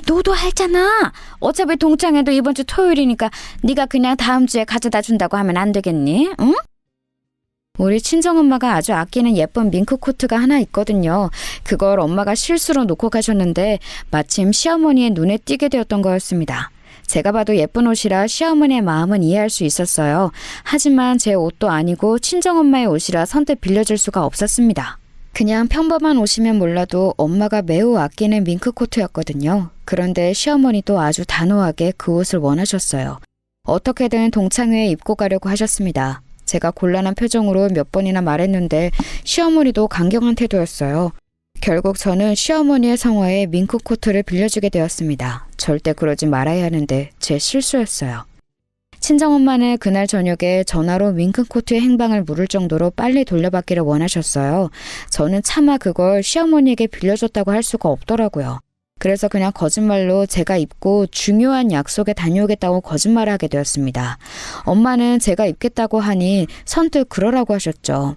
너도 알잖아. 어차피 동창회도 이번 주 토요일이니까 네가 그냥 다음 주에 가져다 준다고 하면 안 되겠니? 응? 우리 친정엄마가 아주 아끼는 예쁜 밍크 코트가 하나 있거든요. 그걸 엄마가 실수로 놓고 가셨는데 마침 시어머니의 눈에 띄게 되었던 거였습니다. 제가 봐도 예쁜 옷이라 시어머니의 마음은 이해할 수 있었어요. 하지만 제 옷도 아니고 친정엄마의 옷이라 선뜻 빌려줄 수가 없었습니다. 그냥 평범한 옷이면 몰라도 엄마가 매우 아끼는 밍크 코트였거든요. 그런데 시어머니도 아주 단호하게 그 옷을 원하셨어요. 어떻게든 동창회에 입고 가려고 하셨습니다. 제가 곤란한 표정으로 몇 번이나 말했는데 시어머니도 강경한 태도였어요. 결국 저는 시어머니의 성화에 밍크 코트를 빌려주게 되었습니다. 절대 그러지 말아야 하는데 제 실수였어요. 친정엄마는 그날 저녁에 전화로 밍크 코트의 행방을 물을 정도로 빨리 돌려받기를 원하셨어요. 저는 차마 그걸 시어머니에게 빌려줬다고 할 수가 없더라고요. 그래서 그냥 거짓말로 제가 입고 중요한 약속에 다녀오겠다고 거짓말을 하게 되었습니다. 엄마는 제가 입겠다고 하니 선뜻 그러라고 하셨죠.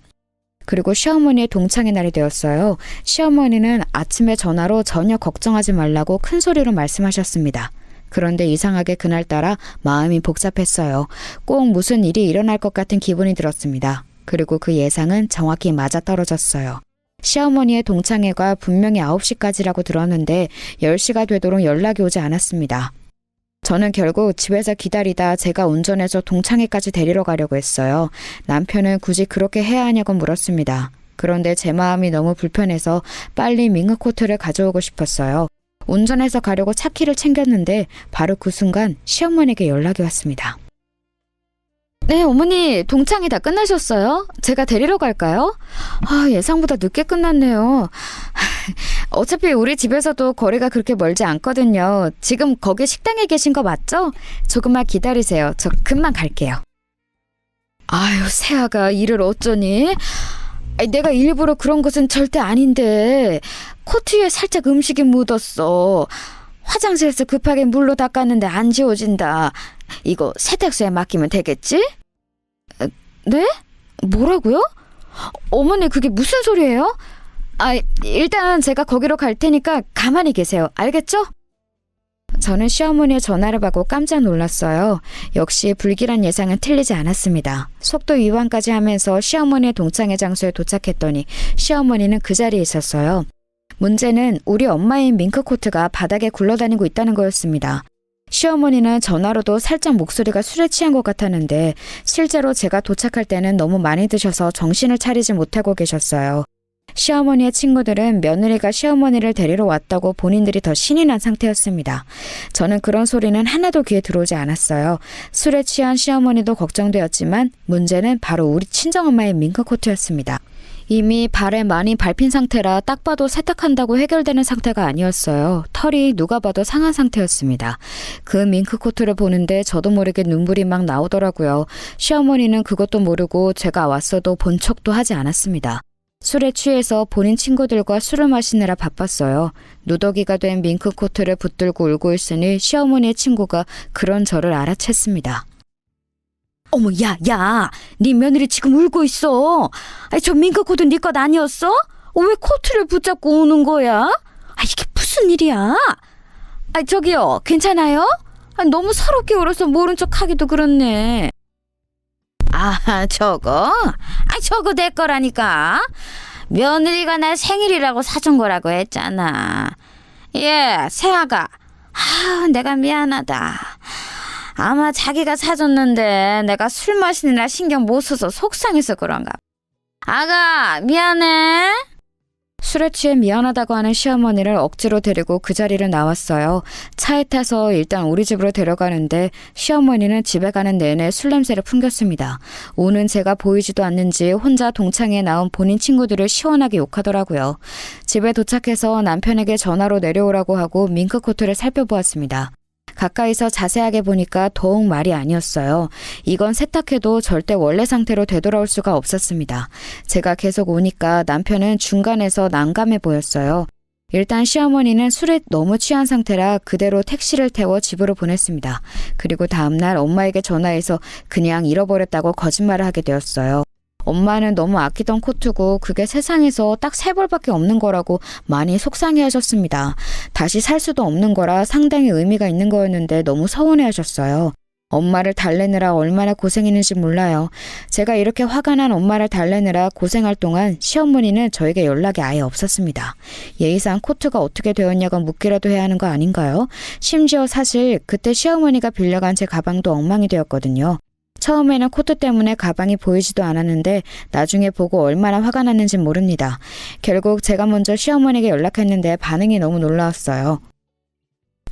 그리고 시어머니의 동창회 날이 되었어요. 시어머니는 아침에 전화로 전혀 걱정하지 말라고 큰 소리로 말씀하셨습니다. 그런데 이상하게 그날따라 마음이 복잡했어요. 꼭 무슨 일이 일어날 것 같은 기분이 들었습니다. 그리고 그 예상은 정확히 맞아떨어졌어요. 시어머니의 동창회가 분명히 9시까지라고 들었는데 10시가 되도록 연락이 오지 않았습니다. 저는 결국 집에서 기다리다 제가 운전해서 동창회까지 데리러 가려고 했어요. 남편은 굳이 그렇게 해야 하냐고 물었습니다. 그런데 제 마음이 너무 불편해서 빨리 밍크 코트를 가져오고 싶었어요. 운전해서 가려고 차키를 챙겼는데 바로 그 순간 시어머니에게 연락이 왔습니다. 네, 어머니, 동창회 다 끝나셨어요? 제가 데리러 갈까요? 예상보다 늦게 끝났네요. 어차피 우리 집에서도 거리가 그렇게 멀지 않거든요. 지금 거기 식당에 계신 거 맞죠? 조금만 기다리세요. 저 금방 갈게요. 아유, 세아가 일을 어쩌니? 내가 일부러 그런 것은 절대 아닌데 코트에 살짝 음식이 묻었어. 화장실에서 급하게 물로 닦았는데 안 지워진다. 이거 세탁소에 맡기면 되겠지? 네? 뭐라고요? 어머니, 그게 무슨 소리예요? 일단 제가 거기로 갈 테니까 가만히 계세요. 알겠죠? 저는 시어머니의 전화를 받고 깜짝 놀랐어요. 역시 불길한 예상은 틀리지 않았습니다. 속도 위반까지 하면서 시어머니의 동창회 장소에 도착했더니 시어머니는 그 자리에 있었어요. 문제는 우리 엄마인 밍크 코트가 바닥에 굴러다니고 있다는 거였습니다. 시어머니는 전화로도 살짝 목소리가 술에 취한 것 같았는데 실제로 제가 도착할 때는 너무 많이 드셔서 정신을 차리지 못하고 계셨어요. 시어머니의 친구들은 며느리가 시어머니를 데리러 왔다고 본인들이 더 신이 난 상태였습니다. 저는 그런 소리는 하나도 귀에 들어오지 않았어요. 술에 취한 시어머니도 걱정되었지만 문제는 바로 우리 친정엄마의 밍크 코트였습니다. 이미 발에 많이 밟힌 상태라 딱 봐도 세탁한다고 해결되는 상태가 아니었어요. 털이 누가 봐도 상한 상태였습니다. 그 밍크 코트를 보는데 저도 모르게 눈물이 막 나오더라고요. 시어머니는 그것도 모르고 제가 왔어도 본 척도 하지 않았습니다. 술에 취해서 본인 친구들과 술을 마시느라 바빴어요. 누더기가 된 밍크 코트를 붙들고 울고 있으니 시어머니의 친구가 그런 저를 알아챘습니다. 어머, 야, 네 며느리 지금 울고 있어. 아니, 저 민크코트 네 것 아니었어? 왜 코트를 붙잡고 우는 거야? 아, 이게 무슨 일이야? 아, 저기요, 괜찮아요? 아, 너무 서럽게 울어서 모른 척 하기도 그렇네. 아, 저거 내 거라니까. 며느리가 날 생일이라고 사준 거라고 했잖아. 예, 새아가. 내가 미안하다. 아마 자기가 사줬는데 내가 술 마시느라 신경 못 써서 속상해서 그런가. 아가, 미안해. 술에 취해 미안하다고 하는 시어머니를 억지로 데리고 그 자리를 나왔어요. 차에 타서 일단 우리 집으로 데려가는데 시어머니는 집에 가는 내내 술 냄새를 풍겼습니다. 오는 제가 보이지도 않는지 혼자 동창회에 나온 본인 친구들을 시원하게 욕하더라고요. 집에 도착해서 남편에게 전화로 내려오라고 하고 밍크코트를 살펴보았습니다. 가까이서 자세하게 보니까 더욱 말이 아니었어요. 이건 세탁해도 절대 원래 상태로 되돌아올 수가 없었습니다. 제가 계속 오니까 남편은 중간에서 난감해 보였어요. 일단 시어머니는 술에 너무 취한 상태라 그대로 택시를 태워 집으로 보냈습니다. 그리고 다음날 엄마에게 전화해서 그냥 잃어버렸다고 거짓말을 하게 되었어요. 엄마는 너무 아끼던 코트고 그게 세상에서 딱 3벌밖에 없는 거라고 많이 속상해하셨습니다. 다시 살 수도 없는 거라 상당히 의미가 있는 거였는데 너무 서운해하셨어요. 엄마를 달래느라 얼마나 고생했는지 몰라요. 제가 이렇게 화가 난 엄마를 달래느라 고생할 동안 시어머니는 저에게 연락이 아예 없었습니다. 예의상 코트가 어떻게 되었냐고 묻기라도 해야 하는 거 아닌가요? 심지어 사실 그때 시어머니가 빌려간 제 가방도 엉망이 되었거든요. 처음에는 코트 때문에 가방이 보이지도 않았는데 나중에 보고 얼마나 화가 났는지 모릅니다. 결국 제가 먼저 시어머니에게 연락했는데 반응이 너무 놀라웠어요.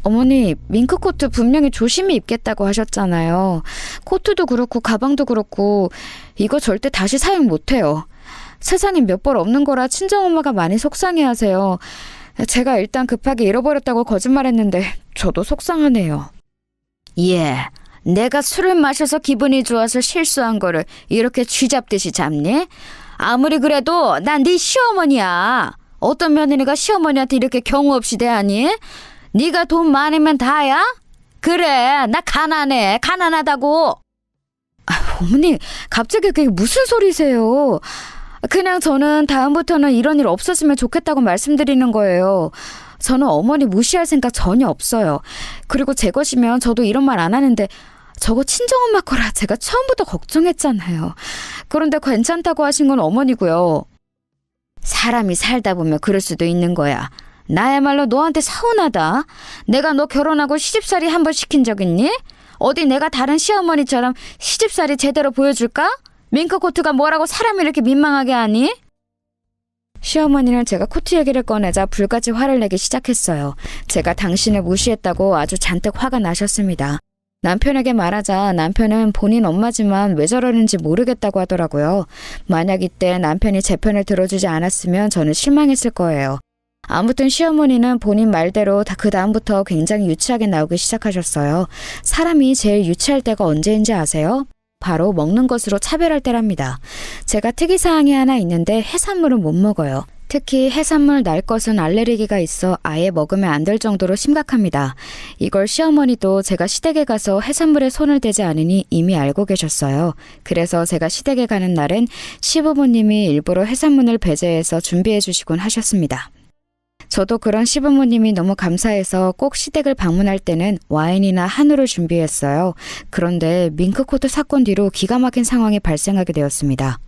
어머니, 밍크코트 분명히 조심히 입겠다고 하셨잖아요. 코트도 그렇고 가방도 그렇고 이거 절대 다시 사용 못해요. 세상에 몇 벌 없는 거라 친정엄마가 많이 속상해하세요. 제가 일단 급하게 잃어버렸다고 거짓말했는데 저도 속상하네요. 예. 내가 술을 마셔서 기분이 좋아서 실수한 거를 이렇게 쥐잡듯이 잡니? 아무리 그래도 난 네 시어머니야. 어떤 며느리가 시어머니한테 이렇게 경우 없이 대하니? 네가 돈 많으면 다야? 그래, 나 가난해. 가난하다고. 어머니, 갑자기 그게 무슨 소리세요? 그냥 저는 다음부터는 이런 일 없었으면 좋겠다고 말씀드리는 거예요. 저는 어머니 무시할 생각 전혀 없어요. 그리고 제 것이면 저도 이런 말 안 하는데 저거 친정엄마 거라 제가 처음부터 걱정했잖아요. 그런데 괜찮다고 하신 건 어머니고요. 사람이 살다 보면 그럴 수도 있는 거야. 나야말로 너한테 서운하다. 내가 너 결혼하고 시집살이 한 번 시킨 적 있니? 어디 내가 다른 시어머니처럼 시집살이 제대로 보여줄까? 밍크코트가 뭐라고 사람을 이렇게 민망하게 하니? 시어머니는 제가 코트 얘기를 꺼내자 불같이 화를 내기 시작했어요. 제가 당신을 무시했다고 아주 잔뜩 화가 나셨습니다. 남편에게 말하자 남편은 본인 엄마지만 왜 저러는지 모르겠다고 하더라고요. 만약 이때 남편이 제 편을 들어주지 않았으면 저는 실망했을 거예요. 아무튼 시어머니는 본인 말대로 그 다음부터 굉장히 유치하게 나오기 시작하셨어요. 사람이 제일 유치할 때가 언제인지 아세요? 바로 먹는 것으로 차별할 때랍니다. 제가 특이사항이 하나 있는데 해산물은 못 먹어요. 특히 해산물 날 것은 알레르기가 있어 아예 먹으면 안 될 정도로 심각합니다. 이걸 시어머니도 제가 시댁에 가서 해산물에 손을 대지 않으니 이미 알고 계셨어요. 그래서 제가 시댁에 가는 날엔 시부모님이 일부러 해산물을 배제해서 준비해 주시곤 하셨습니다. 저도 그런 시부모님이 너무 감사해서 꼭 시댁을 방문할 때는 와인이나 한우를 준비했어요. 그런데 밍크코트 사건 뒤로 기가 막힌 상황이 발생하게 되었습니다.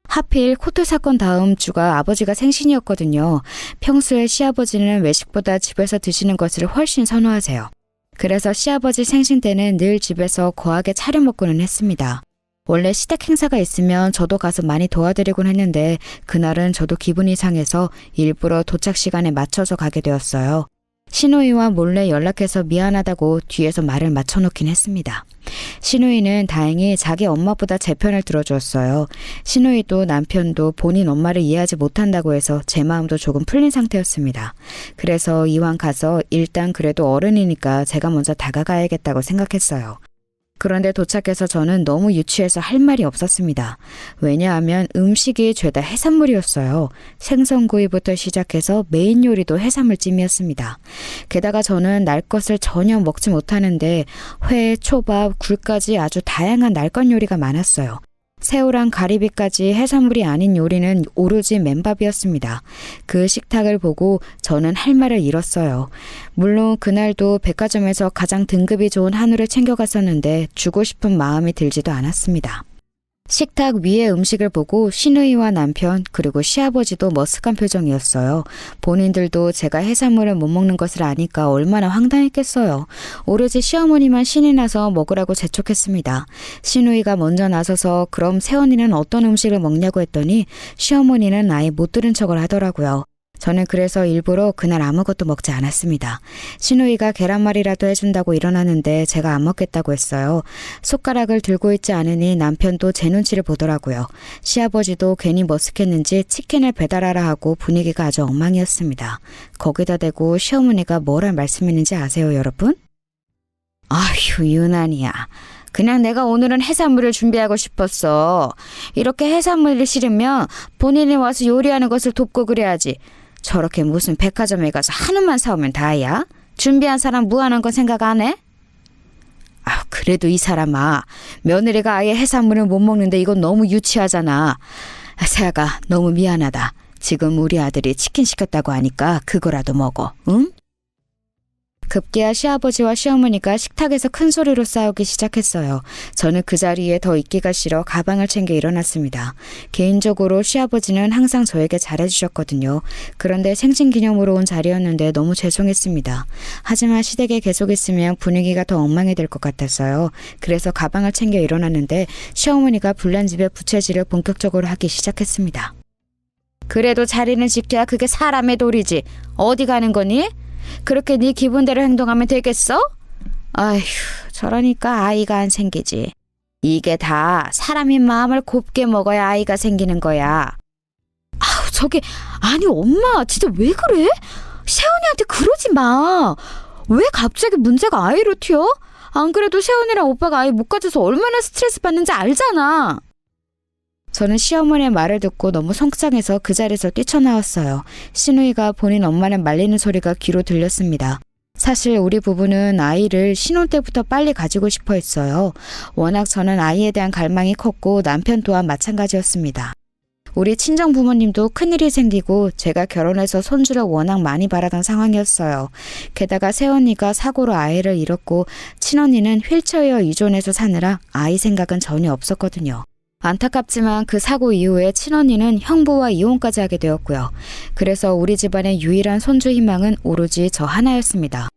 하필 코트 사건 다음 주가 아버지가 생신이었거든요. 평소에 시아버지는 외식보다 집에서 드시는 것을 훨씬 선호하세요. 그래서 시아버지 생신 때는 늘 집에서 거하게 차려 먹고는 했습니다. 원래 시댁 행사가 있으면 저도 가서 많이 도와드리곤 했는데 그날은 저도 기분이 상해서 일부러 도착 시간에 맞춰서 가게 되었어요. 시누이와 몰래 연락해서 미안하다고 뒤에서 말을 맞춰놓긴 했습니다. 시누이는 다행히 자기 엄마보다 제 편을 들어주었어요. 시누이도 남편도 본인 엄마를 이해하지 못한다고 해서 제 마음도 조금 풀린 상태였습니다. 그래서 이왕 가서 일단 그래도 어른이니까 제가 먼저 다가가야겠다고 생각했어요. 그런데 도착해서 저는 너무 유치해서 할 말이 없었습니다. 왜냐하면 음식이 죄다 해산물이었어요. 생선구이부터 시작해서 메인 요리도 해산물찜이었습니다. 게다가 저는 날 것을 전혀 먹지 못하는데 회, 초밥, 굴까지 아주 다양한 날 것 요리가 많았어요. 새우랑 가리비까지 해산물이 아닌 요리는 오로지 맨밥이었습니다. 그 식탁을 보고 저는 할 말을 잃었어요. 물론 그날도 백화점에서 가장 등급이 좋은 한우를 챙겨갔었는데 주고 싶은 마음이 들지도 않았습니다. 식탁 위의 음식을 보고 시누이와 남편 그리고 시아버지도 머쓱한 표정이었어요. 본인들도 제가 해산물을 못 먹는 것을 아니까 얼마나 황당했겠어요. 오로지 시어머니만 신이 나서 먹으라고 재촉했습니다. 시누이가 먼저 나서서 그럼 새언니는 어떤 음식을 먹냐고 했더니 시어머니는 아예 못 들은 척을 하더라고요. 저는 그래서 일부러 그날 아무것도 먹지 않았습니다. 시누이가 계란말이라도 해준다고 일어나는데 제가 안 먹겠다고 했어요. 숟가락을 들고 있지 않으니 남편도 제 눈치를 보더라고요. 시아버지도 괜히 머쓱했는지 치킨을 배달하라 하고 분위기가 아주 엉망이었습니다. 거기다 대고 시어머니가 뭐라 말씀했는지 아세요, 여러분? 아휴, 유난이야. 그냥 내가 오늘은 해산물을 준비하고 싶었어. 이렇게 해산물을 싫으면 본인이 와서 요리하는 것을 돕고 그래야지. 저렇게 무슨 백화점에 가서 한우만 사오면 다야? 준비한 사람 무한한 건 생각 안 해? 아, 그래도 이 사람아, 며느리가 아예 해산물을 못 먹는데 이건 너무 유치하잖아. 세아가 너무 미안하다. 지금 우리 아들이 치킨 시켰다고 하니까 그거라도 먹어, 응? 급기야 시아버지와 시어머니가 식탁에서 큰 소리로 싸우기 시작했어요. 저는 그 자리에 더 있기가 싫어 가방을 챙겨 일어났습니다. 개인적으로 시아버지는 항상 저에게 잘해주셨거든요. 그런데 생신기념으로 온 자리였는데 너무 죄송했습니다. 하지만 시댁에 계속 있으면 분위기가 더 엉망이 될 것 같았어요. 그래서 가방을 챙겨 일어났는데 시어머니가 불난집에 부채질을 본격적으로 하기 시작했습니다. 그래도 자리는 지켜야 그게 사람의 도리지. 어디 가는 거니? 그렇게 네 기분대로 행동하면 되겠어? 아휴, 저러니까 아이가 안 생기지. 이게 다 사람이 마음을 곱게 먹어야 아이가 생기는 거야. 아우, 아니 엄마 진짜 왜 그래? 세훈이한테 그러지 마. 왜 갑자기 문제가 아이로 튀어? 안 그래도 세훈이랑 오빠가 아이 못 가져서 얼마나 스트레스 받는지 알잖아. 저는 시어머니의 말을 듣고 너무 속상해서 그 자리에서 뛰쳐나왔어요. 시누이가 본인 엄마를 말리는 소리가 귀로 들렸습니다. 사실 우리 부부는 아이를 신혼 때부터 빨리 가지고 싶어 했어요. 워낙 저는 아이에 대한 갈망이 컸고 남편 또한 마찬가지였습니다. 우리 친정 부모님도 큰일이 생기고 제가 결혼해서 손주를 워낙 많이 바라던 상황이었어요. 게다가 새언니가 사고로 아이를 잃었고 친언니는 휠체어에 의존해서 사느라 아이 생각은 전혀 없었거든요. 안타깝지만 그 사고 이후에 친언니는 형부와 이혼까지 하게 되었고요. 그래서 우리 집안의 유일한 손주 희망은 오로지 저 하나였습니다.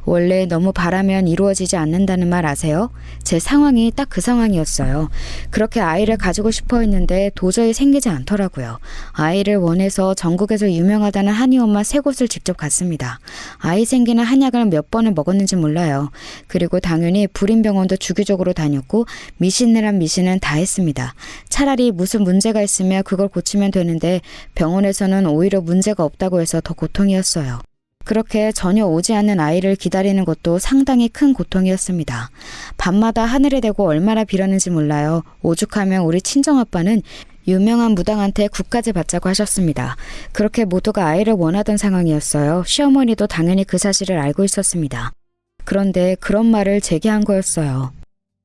원래 너무 바라면 이루어지지 않는다는 말 아세요? 제 상황이 딱 그 상황이었어요. 그렇게 아이를 가지고 싶어 했는데 도저히 생기지 않더라고요. 아이를 원해서 전국에서 유명하다는 한의원만 3곳을 직접 갔습니다. 아이 생기는 한약을 몇 번을 먹었는지 몰라요. 그리고 당연히 불임병원도 주기적으로 다녔고 미신이란 미신은 다 했습니다. 차라리 무슨 문제가 있으면 그걸 고치면 되는데 병원에서는 오히려 문제가 없다고 해서 더 고통이었어요. 그렇게 전혀 오지 않는 아이를 기다리는 것도 상당히 큰 고통이었습니다. 밤마다 하늘에 대고 얼마나 빌었는지 몰라요. 오죽하면 우리 친정아빠는 유명한 무당한테 국까지 받자고 하셨습니다. 그렇게 모두가 아이를 원하던 상황이었어요. 시어머니도 당연히 그 사실을 알고 있었습니다. 그런데 그런 말을 제게 한 거였어요.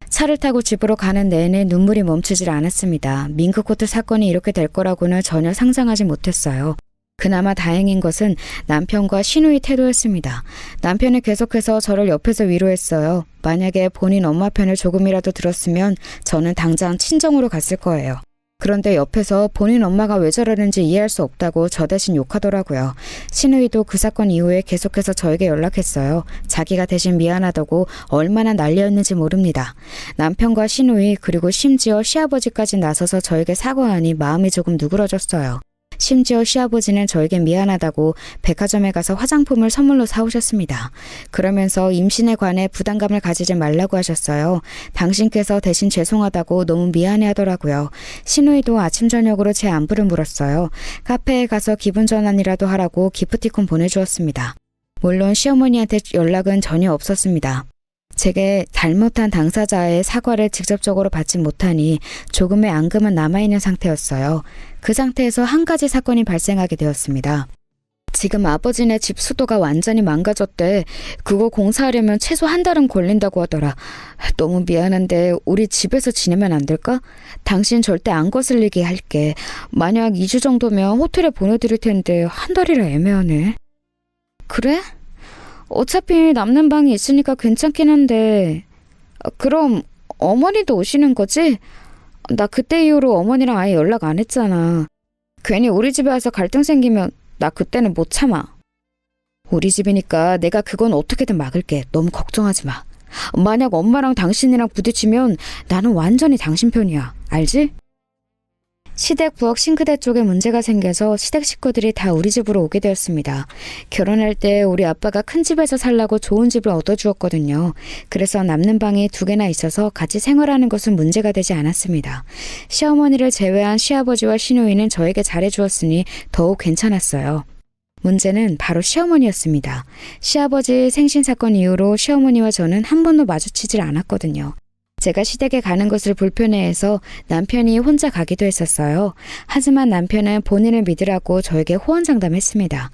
차를 타고 집으로 가는 내내 눈물이 멈추질 않았습니다. 밍크코트 사건이 이렇게 될 거라고는 전혀 상상하지 못했어요. 그나마 다행인 것은 남편과 시누이 태도였습니다. 남편은 계속해서 저를 옆에서 위로했어요. 만약에 본인 엄마 편을 조금이라도 들었으면 저는 당장 친정으로 갔을 거예요. 그런데 옆에서 본인 엄마가 왜 저러는지 이해할 수 없다고 저 대신 욕하더라고요. 시누이도 그 사건 이후에 계속해서 저에게 연락했어요. 자기가 대신 미안하다고 얼마나 난리였는지 모릅니다. 남편과 시누이 그리고 심지어 시아버지까지 나서서 저에게 사과하니 마음이 조금 누그러졌어요. 심지어 시아버지는 저에게 미안하다고 백화점에 가서 화장품을 선물로 사오셨습니다. 그러면서 임신에 관해 부담감을 가지지 말라고 하셨어요. 당신께서 대신 죄송하다고 너무 미안해 하더라고요. 시누이도 아침 저녁으로 제 안부를 물었어요. 카페에 가서 기분 전환이라도 하라고 기프티콘 보내주었습니다. 물론 시어머니한테 연락은 전혀 없었습니다. 제게 잘못한 당사자의 사과를 직접적으로 받지 못하니 조금의 앙금은 남아있는 상태였어요. 그 상태에서 한 가지 사건이 발생하게 되었습니다. 지금 아버지네 집 수도가 완전히 망가졌대. 그거 공사하려면 최소 한 달은 걸린다고 하더라. 너무 미안한데 우리 집에서 지내면 안 될까? 당신 절대 안 거슬리게 할게. 만약 2주 정도면 호텔에 보내드릴 텐데 한 달이라 애매하네. 그래? 어차피 남는 방이 있으니까 괜찮긴 한데 그럼 어머니도 오시는 거지? 나 그때 이후로 어머니랑 아예 연락 안 했잖아. 괜히 우리 집에 와서 갈등 생기면 나 그때는 못 참아. 우리 집이니까 내가 그건 어떻게든 막을게. 너무 걱정하지 마. 만약 엄마랑 당신이랑 부딪히면 나는 완전히 당신 편이야. 알지? 시댁 부엌 싱크대 쪽에 문제가 생겨서 시댁 식구들이 다 우리 집으로 오게 되었습니다. 결혼할 때 우리 아빠가 큰 집에서 살라고 좋은 집을 얻어주었거든요. 그래서 남는 방이 2개나 있어서 같이 생활하는 것은 문제가 되지 않았습니다. 시어머니를 제외한 시아버지와 시누이는 저에게 잘해주었으니 더욱 괜찮았어요. 문제는 바로 시어머니였습니다. 시아버지 생신 사건 이후로 시어머니와 저는 한 번도 마주치질 않았거든요. 제가 시댁에 가는 것을 불편해해서 남편이 혼자 가기도 했었어요. 하지만 남편은 본인을 믿으라고 저에게 호언장담했습니다.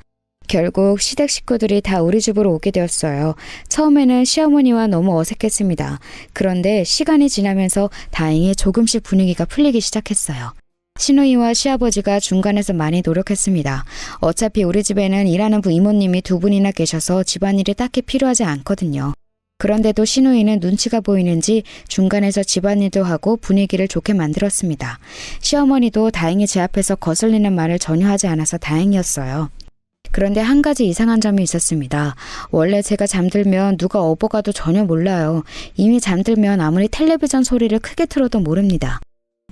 결국 시댁 식구들이 다 우리 집으로 오게 되었어요. 처음에는 시어머니와 너무 어색했습니다. 그런데 시간이 지나면서 다행히 조금씩 분위기가 풀리기 시작했어요. 시누이와 시아버지가 중간에서 많이 노력했습니다. 어차피 우리 집에는 일하는 이모님이 2분이나 계셔서 집안일이 딱히 필요하지 않거든요. 그런데도 시누이는 눈치가 보이는지 중간에서 집안일도 하고 분위기를 좋게 만들었습니다. 시어머니도 다행히 제 앞에서 거슬리는 말을 전혀 하지 않아서 다행이었어요. 그런데 한 가지 이상한 점이 있었습니다. 원래 제가 잠들면 누가 업어가도 전혀 몰라요. 이미 잠들면 아무리 텔레비전 소리를 크게 틀어도 모릅니다.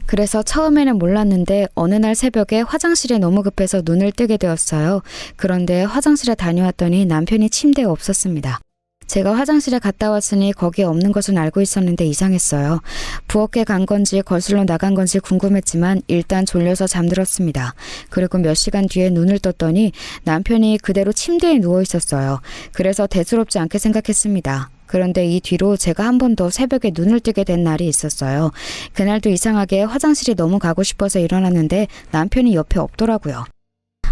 그래서 처음에는 몰랐는데 어느 날 새벽에 화장실에 너무 급해서 눈을 뜨게 되었어요. 그런데 화장실에 다녀왔더니 남편이 침대에 없었습니다. 제가 화장실에 갔다 왔으니 거기에 없는 것은 알고 있었는데 이상했어요. 부엌에 간 건지 거실로 나간 건지 궁금했지만 일단 졸려서 잠들었습니다. 그리고 몇 시간 뒤에 눈을 떴더니 남편이 그대로 침대에 누워 있었어요. 그래서 대수롭지 않게 생각했습니다. 그런데 이 뒤로 제가 한 번 더 새벽에 눈을 뜨게 된 날이 있었어요. 그날도 이상하게 화장실이 너무 가고 싶어서 일어났는데 남편이 옆에 없더라고요.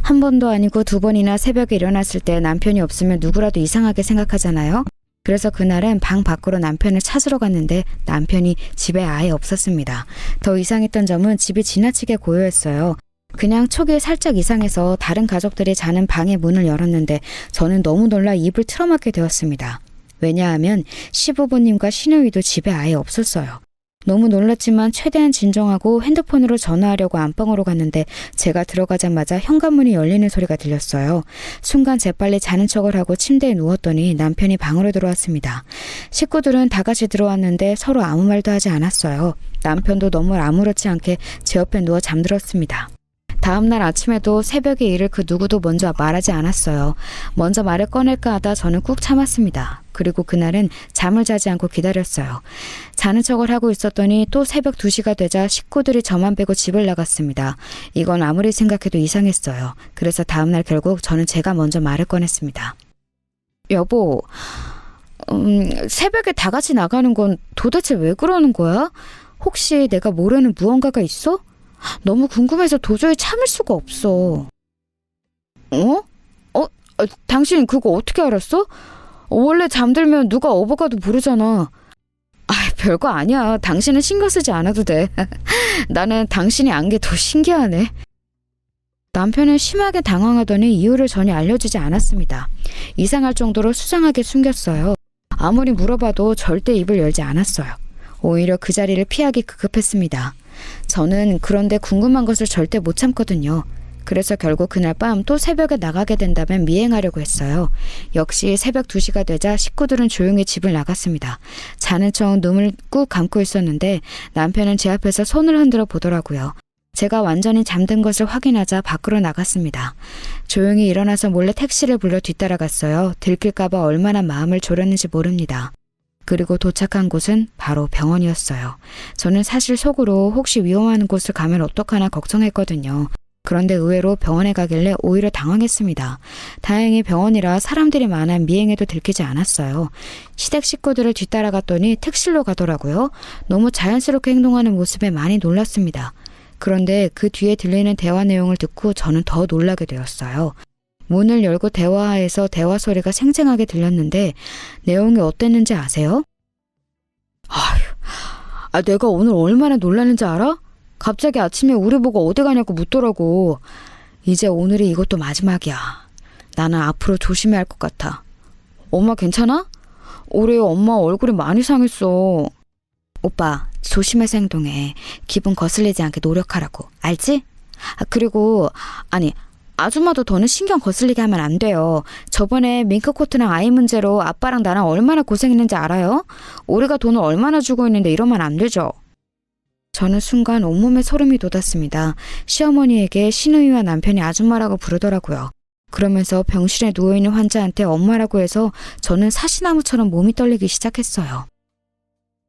한 번도 아니고 2번이나 새벽에 일어났을 때 남편이 없으면 누구라도 이상하게 생각하잖아요. 그래서 그날은 방 밖으로 남편을 찾으러 갔는데 남편이 집에 아예 없었습니다. 더 이상했던 점은 집이 지나치게 고요했어요. 그냥 초기에 살짝 이상해서 다른 가족들이 자는 방의 문을 열었는데 저는 너무 놀라 입을 틀어막게 되었습니다. 왜냐하면 시부모님과 시누이도 집에 아예 없었어요. 너무 놀랐지만 최대한 진정하고 핸드폰으로 전화하려고 안방으로 갔는데 제가 들어가자마자 현관문이 열리는 소리가 들렸어요. 순간 재빨리 자는 척을 하고 침대에 누웠더니 남편이 방으로 들어왔습니다. 식구들은 다 같이 들어왔는데 서로 아무 말도 하지 않았어요. 남편도 너무 아무렇지 않게 제 옆에 누워 잠들었습니다. 다음날 아침에도 새벽에 일을 그 누구도 먼저 말하지 않았어요. 먼저 말을 꺼낼까 하다 저는 꾹 참았습니다. 그리고 그날은 잠을 자지 않고 기다렸어요. 자는 척을 하고 있었더니 또 새벽 2시가 되자 식구들이 저만 빼고 집을 나갔습니다. 이건 아무리 생각해도 이상했어요. 그래서 다음날 결국 저는 제가 먼저 말을 꺼냈습니다. 여보, 새벽에 다 같이 나가는 건 도대체 왜 그러는 거야? 혹시 내가 모르는 무언가가 있어? 너무 궁금해서 도저히 참을 수가 없어. 당신 그거 어떻게 알았어? 원래 잠들면 누가 업어가도 모르잖아. 별거 아니야. 당신은 신경 쓰지 않아도 돼. 나는 당신이 안 게 더 신기하네. 남편은 심하게 당황하더니 이유를 전혀 알려주지 않았습니다. 이상할 정도로 수상하게 숨겼어요. 아무리 물어봐도 절대 입을 열지 않았어요. 오히려 그 자리를 피하기 급급했습니다. 저는 그런데 궁금한 것을 절대 못 참거든요. 그래서 결국 그날 밤 또 새벽에 나가게 된다면 미행하려고 했어요. 역시 새벽 2시가 되자 식구들은 조용히 집을 나갔습니다. 자는 척 눈을 꾹 감고 있었는데 남편은 제 앞에서 손을 흔들어 보더라고요. 제가 완전히 잠든 것을 확인하자 밖으로 나갔습니다. 조용히 일어나서 몰래 택시를 불러 뒤따라갔어요. 들킬까봐 얼마나 마음을 졸였는지 모릅니다. 그리고 도착한 곳은 바로 병원이었어요. 저는 사실 속으로 혹시 위험한 곳을 가면 어떡하나 걱정했거든요. 그런데 의외로 병원에 가길래 오히려 당황했습니다. 다행히 병원이라 사람들이 많아 미행에도 들키지 않았어요. 시댁 식구들을 뒤따라갔더니 특실로 가더라고요. 너무 자연스럽게 행동하는 모습에 많이 놀랐습니다. 그런데 그 뒤에 들리는 대화 내용을 듣고 저는 더 놀라게 되었어요. 문을 열고 대화하에서 대화 소리가 생생하게 들렸는데 내용이 어땠는지 아세요? 내가 오늘 얼마나 놀랐는지 알아? 갑자기 아침에 우리 보고 어디 가냐고 묻더라고. 이제 오늘이 이것도 마지막이야. 나는 앞으로 조심해야 할 것 같아. 엄마 괜찮아? 올해 엄마 얼굴이 많이 상했어. 오빠, 조심해서 행동해. 기분 거슬리지 않게 노력하라고. 알지? 그리고 아줌마도 더는 신경 거슬리게 하면 안 돼요. 저번에 밍크코트랑 아이 문제로 아빠랑 나랑 얼마나 고생했는지 알아요? 우리가 돈을 얼마나 주고 있는데 이러면 안 되죠. 저는 순간 온몸에 소름이 돋았습니다. 시어머니에게 시누이와 남편이 아줌마라고 부르더라고요. 그러면서 병실에 누워있는 환자한테 엄마라고 해서 저는 사시나무처럼 몸이 떨리기 시작했어요.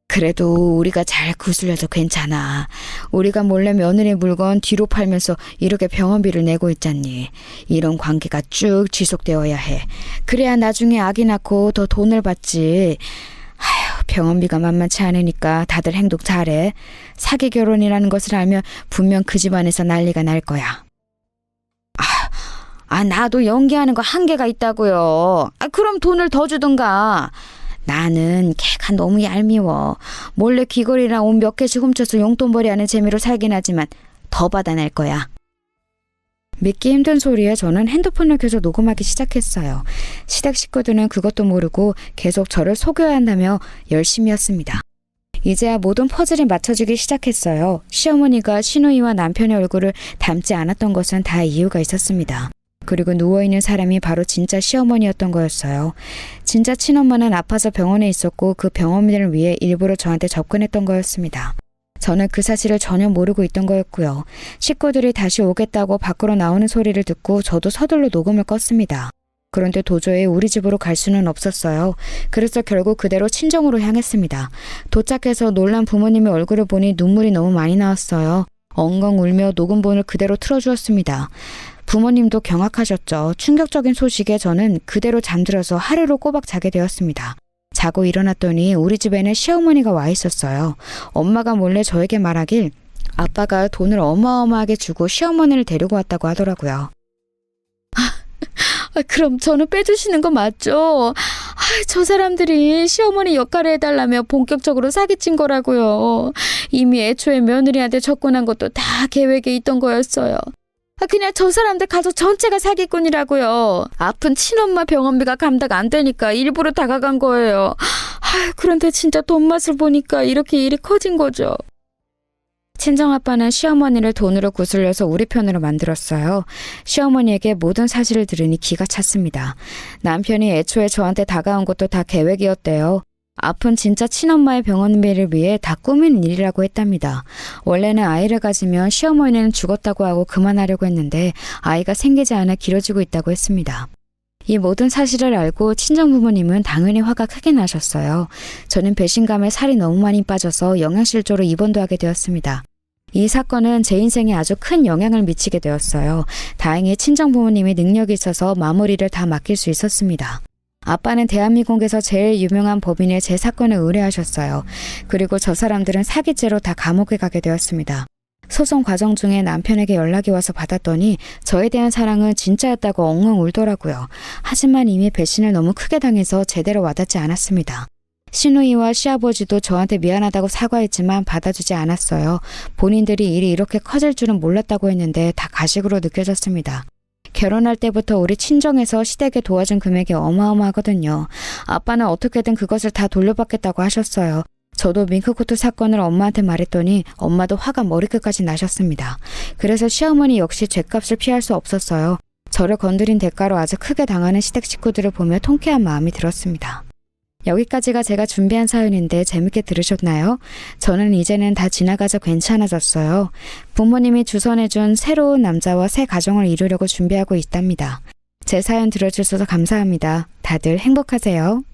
그래도 우리가 잘 구슬려서 괜찮아. 우리가 몰래 며느리 물건 뒤로 팔면서 이렇게 병원비를 내고 있잖니. 이런 관계가 쭉 지속되어야 해. 그래야 나중에 아기 낳고 더 돈을 받지. 병원비가 만만치 않으니까 다들 행동 잘해. 사기 결혼이라는 것을 알면 분명 그 집안에서 난리가 날 거야. 나도 연기하는 거 한계가 있다고요. 그럼 돈을 더 주든가. 나는 걔가 너무 얄미워. 몰래 귀걸이랑 옷 몇 개씩 훔쳐서 용돈벌이 하는 재미로 살긴 하지만 더 받아낼 거야. 믿기 힘든 소리에 저는 핸드폰을 켜서 녹음하기 시작했어요. 시댁 식구들은 그것도 모르고 계속 저를 속여야 한다며 열심히였습니다. 이제야 모든 퍼즐이 맞춰지기 시작했어요. 시어머니가 시누이와 남편의 얼굴을 닮지 않았던 것은 다 이유가 있었습니다. 그리고 누워있는 사람이 바로 진짜 시어머니였던 거였어요. 진짜 친엄마는 아파서 병원에 있었고 그 병원비를 위해 일부러 저한테 접근했던 거였습니다. 저는 그 사실을 전혀 모르고 있던 거였고요. 식구들이 다시 오겠다고 밖으로 나오는 소리를 듣고 저도 서둘러 녹음을 껐습니다. 그런데 도저히 우리 집으로 갈 수는 없었어요. 그래서 결국 그대로 친정으로 향했습니다. 도착해서 놀란 부모님의 얼굴을 보니 눈물이 너무 많이 나왔어요. 엉엉 울며 녹음본을 그대로 틀어주었습니다. 부모님도 경악하셨죠. 충격적인 소식에 저는 그대로 잠들어서 하루를 꼬박 자게 되었습니다. 자고 일어났더니 우리 집에는 시어머니가 와 있었어요. 엄마가 몰래 저에게 말하길 아빠가 돈을 어마어마하게 주고 시어머니를 데리고 왔다고 하더라고요. 그럼 저는 빼주시는 거 맞죠? 저 사람들이 시어머니 역할을 해달라며 본격적으로 사기친 거라고요. 이미 애초에 며느리한테 접근한 것도 다 계획에 있던 거였어요. 그냥 저 사람들 가족 전체가 사기꾼이라고요. 아픈 친엄마 병원비가 감당 안 되니까 일부러 다가간 거예요. 그런데 진짜 돈 맛을 보니까 이렇게 일이 커진 거죠. 친정아빠는 시어머니를 돈으로 구슬려서 우리 편으로 만들었어요. 시어머니에게 모든 사실을 들으니 기가 찼습니다. 남편이 애초에 저한테 다가온 것도 다 계획이었대요. 아픈 진짜 친엄마의 병원비를 위해 다 꾸민 일이라고 했답니다. 원래는 아이를 가지면 시어머니는 죽었다고 하고 그만하려고 했는데 아이가 생기지 않아 길어지고 있다고 했습니다. 이 모든 사실을 알고 친정부모님은 당연히 화가 크게 나셨어요. 저는 배신감에 살이 너무 많이 빠져서 영양실조로 입원도 하게 되었습니다. 이 사건은 제 인생에 아주 큰 영향을 미치게 되었어요. 다행히 친정부모님이 능력이 있어서 마무리를 다 맡길 수 있었습니다. 아빠는 대한민국에서 제일 유명한 법인에 제 사건을 의뢰하셨어요. 그리고 저 사람들은 사기죄로 다 감옥에 가게 되었습니다. 소송 과정 중에 남편에게 연락이 와서 받았더니 저에 대한 사랑은 진짜였다고 엉엉 울더라고요. 하지만 이미 배신을 너무 크게 당해서 제대로 와닿지 않았습니다. 시누이와 시아버지도 저한테 미안하다고 사과했지만 받아주지 않았어요. 본인들이 일이 이렇게 커질 줄은 몰랐다고 했는데 다 가식으로 느껴졌습니다. 결혼할 때부터 우리 친정에서 시댁에 도와준 금액이 어마어마하거든요. 아빠는 어떻게든 그것을 다 돌려받겠다고 하셨어요. 저도 밍크코트 사건을 엄마한테 말했더니 엄마도 화가 머리끝까지 나셨습니다. 그래서 시어머니 역시 죗값을 피할 수 없었어요. 저를 건드린 대가로 아주 크게 당하는 시댁 식구들을 보며 통쾌한 마음이 들었습니다. 여기까지가 제가 준비한 사연인데 재밌게 들으셨나요? 저는 이제는 다 지나가서 괜찮아졌어요. 부모님이 주선해준 새로운 남자와 새 가정을 이루려고 준비하고 있답니다. 제 사연 들어주셔서 감사합니다. 다들 행복하세요.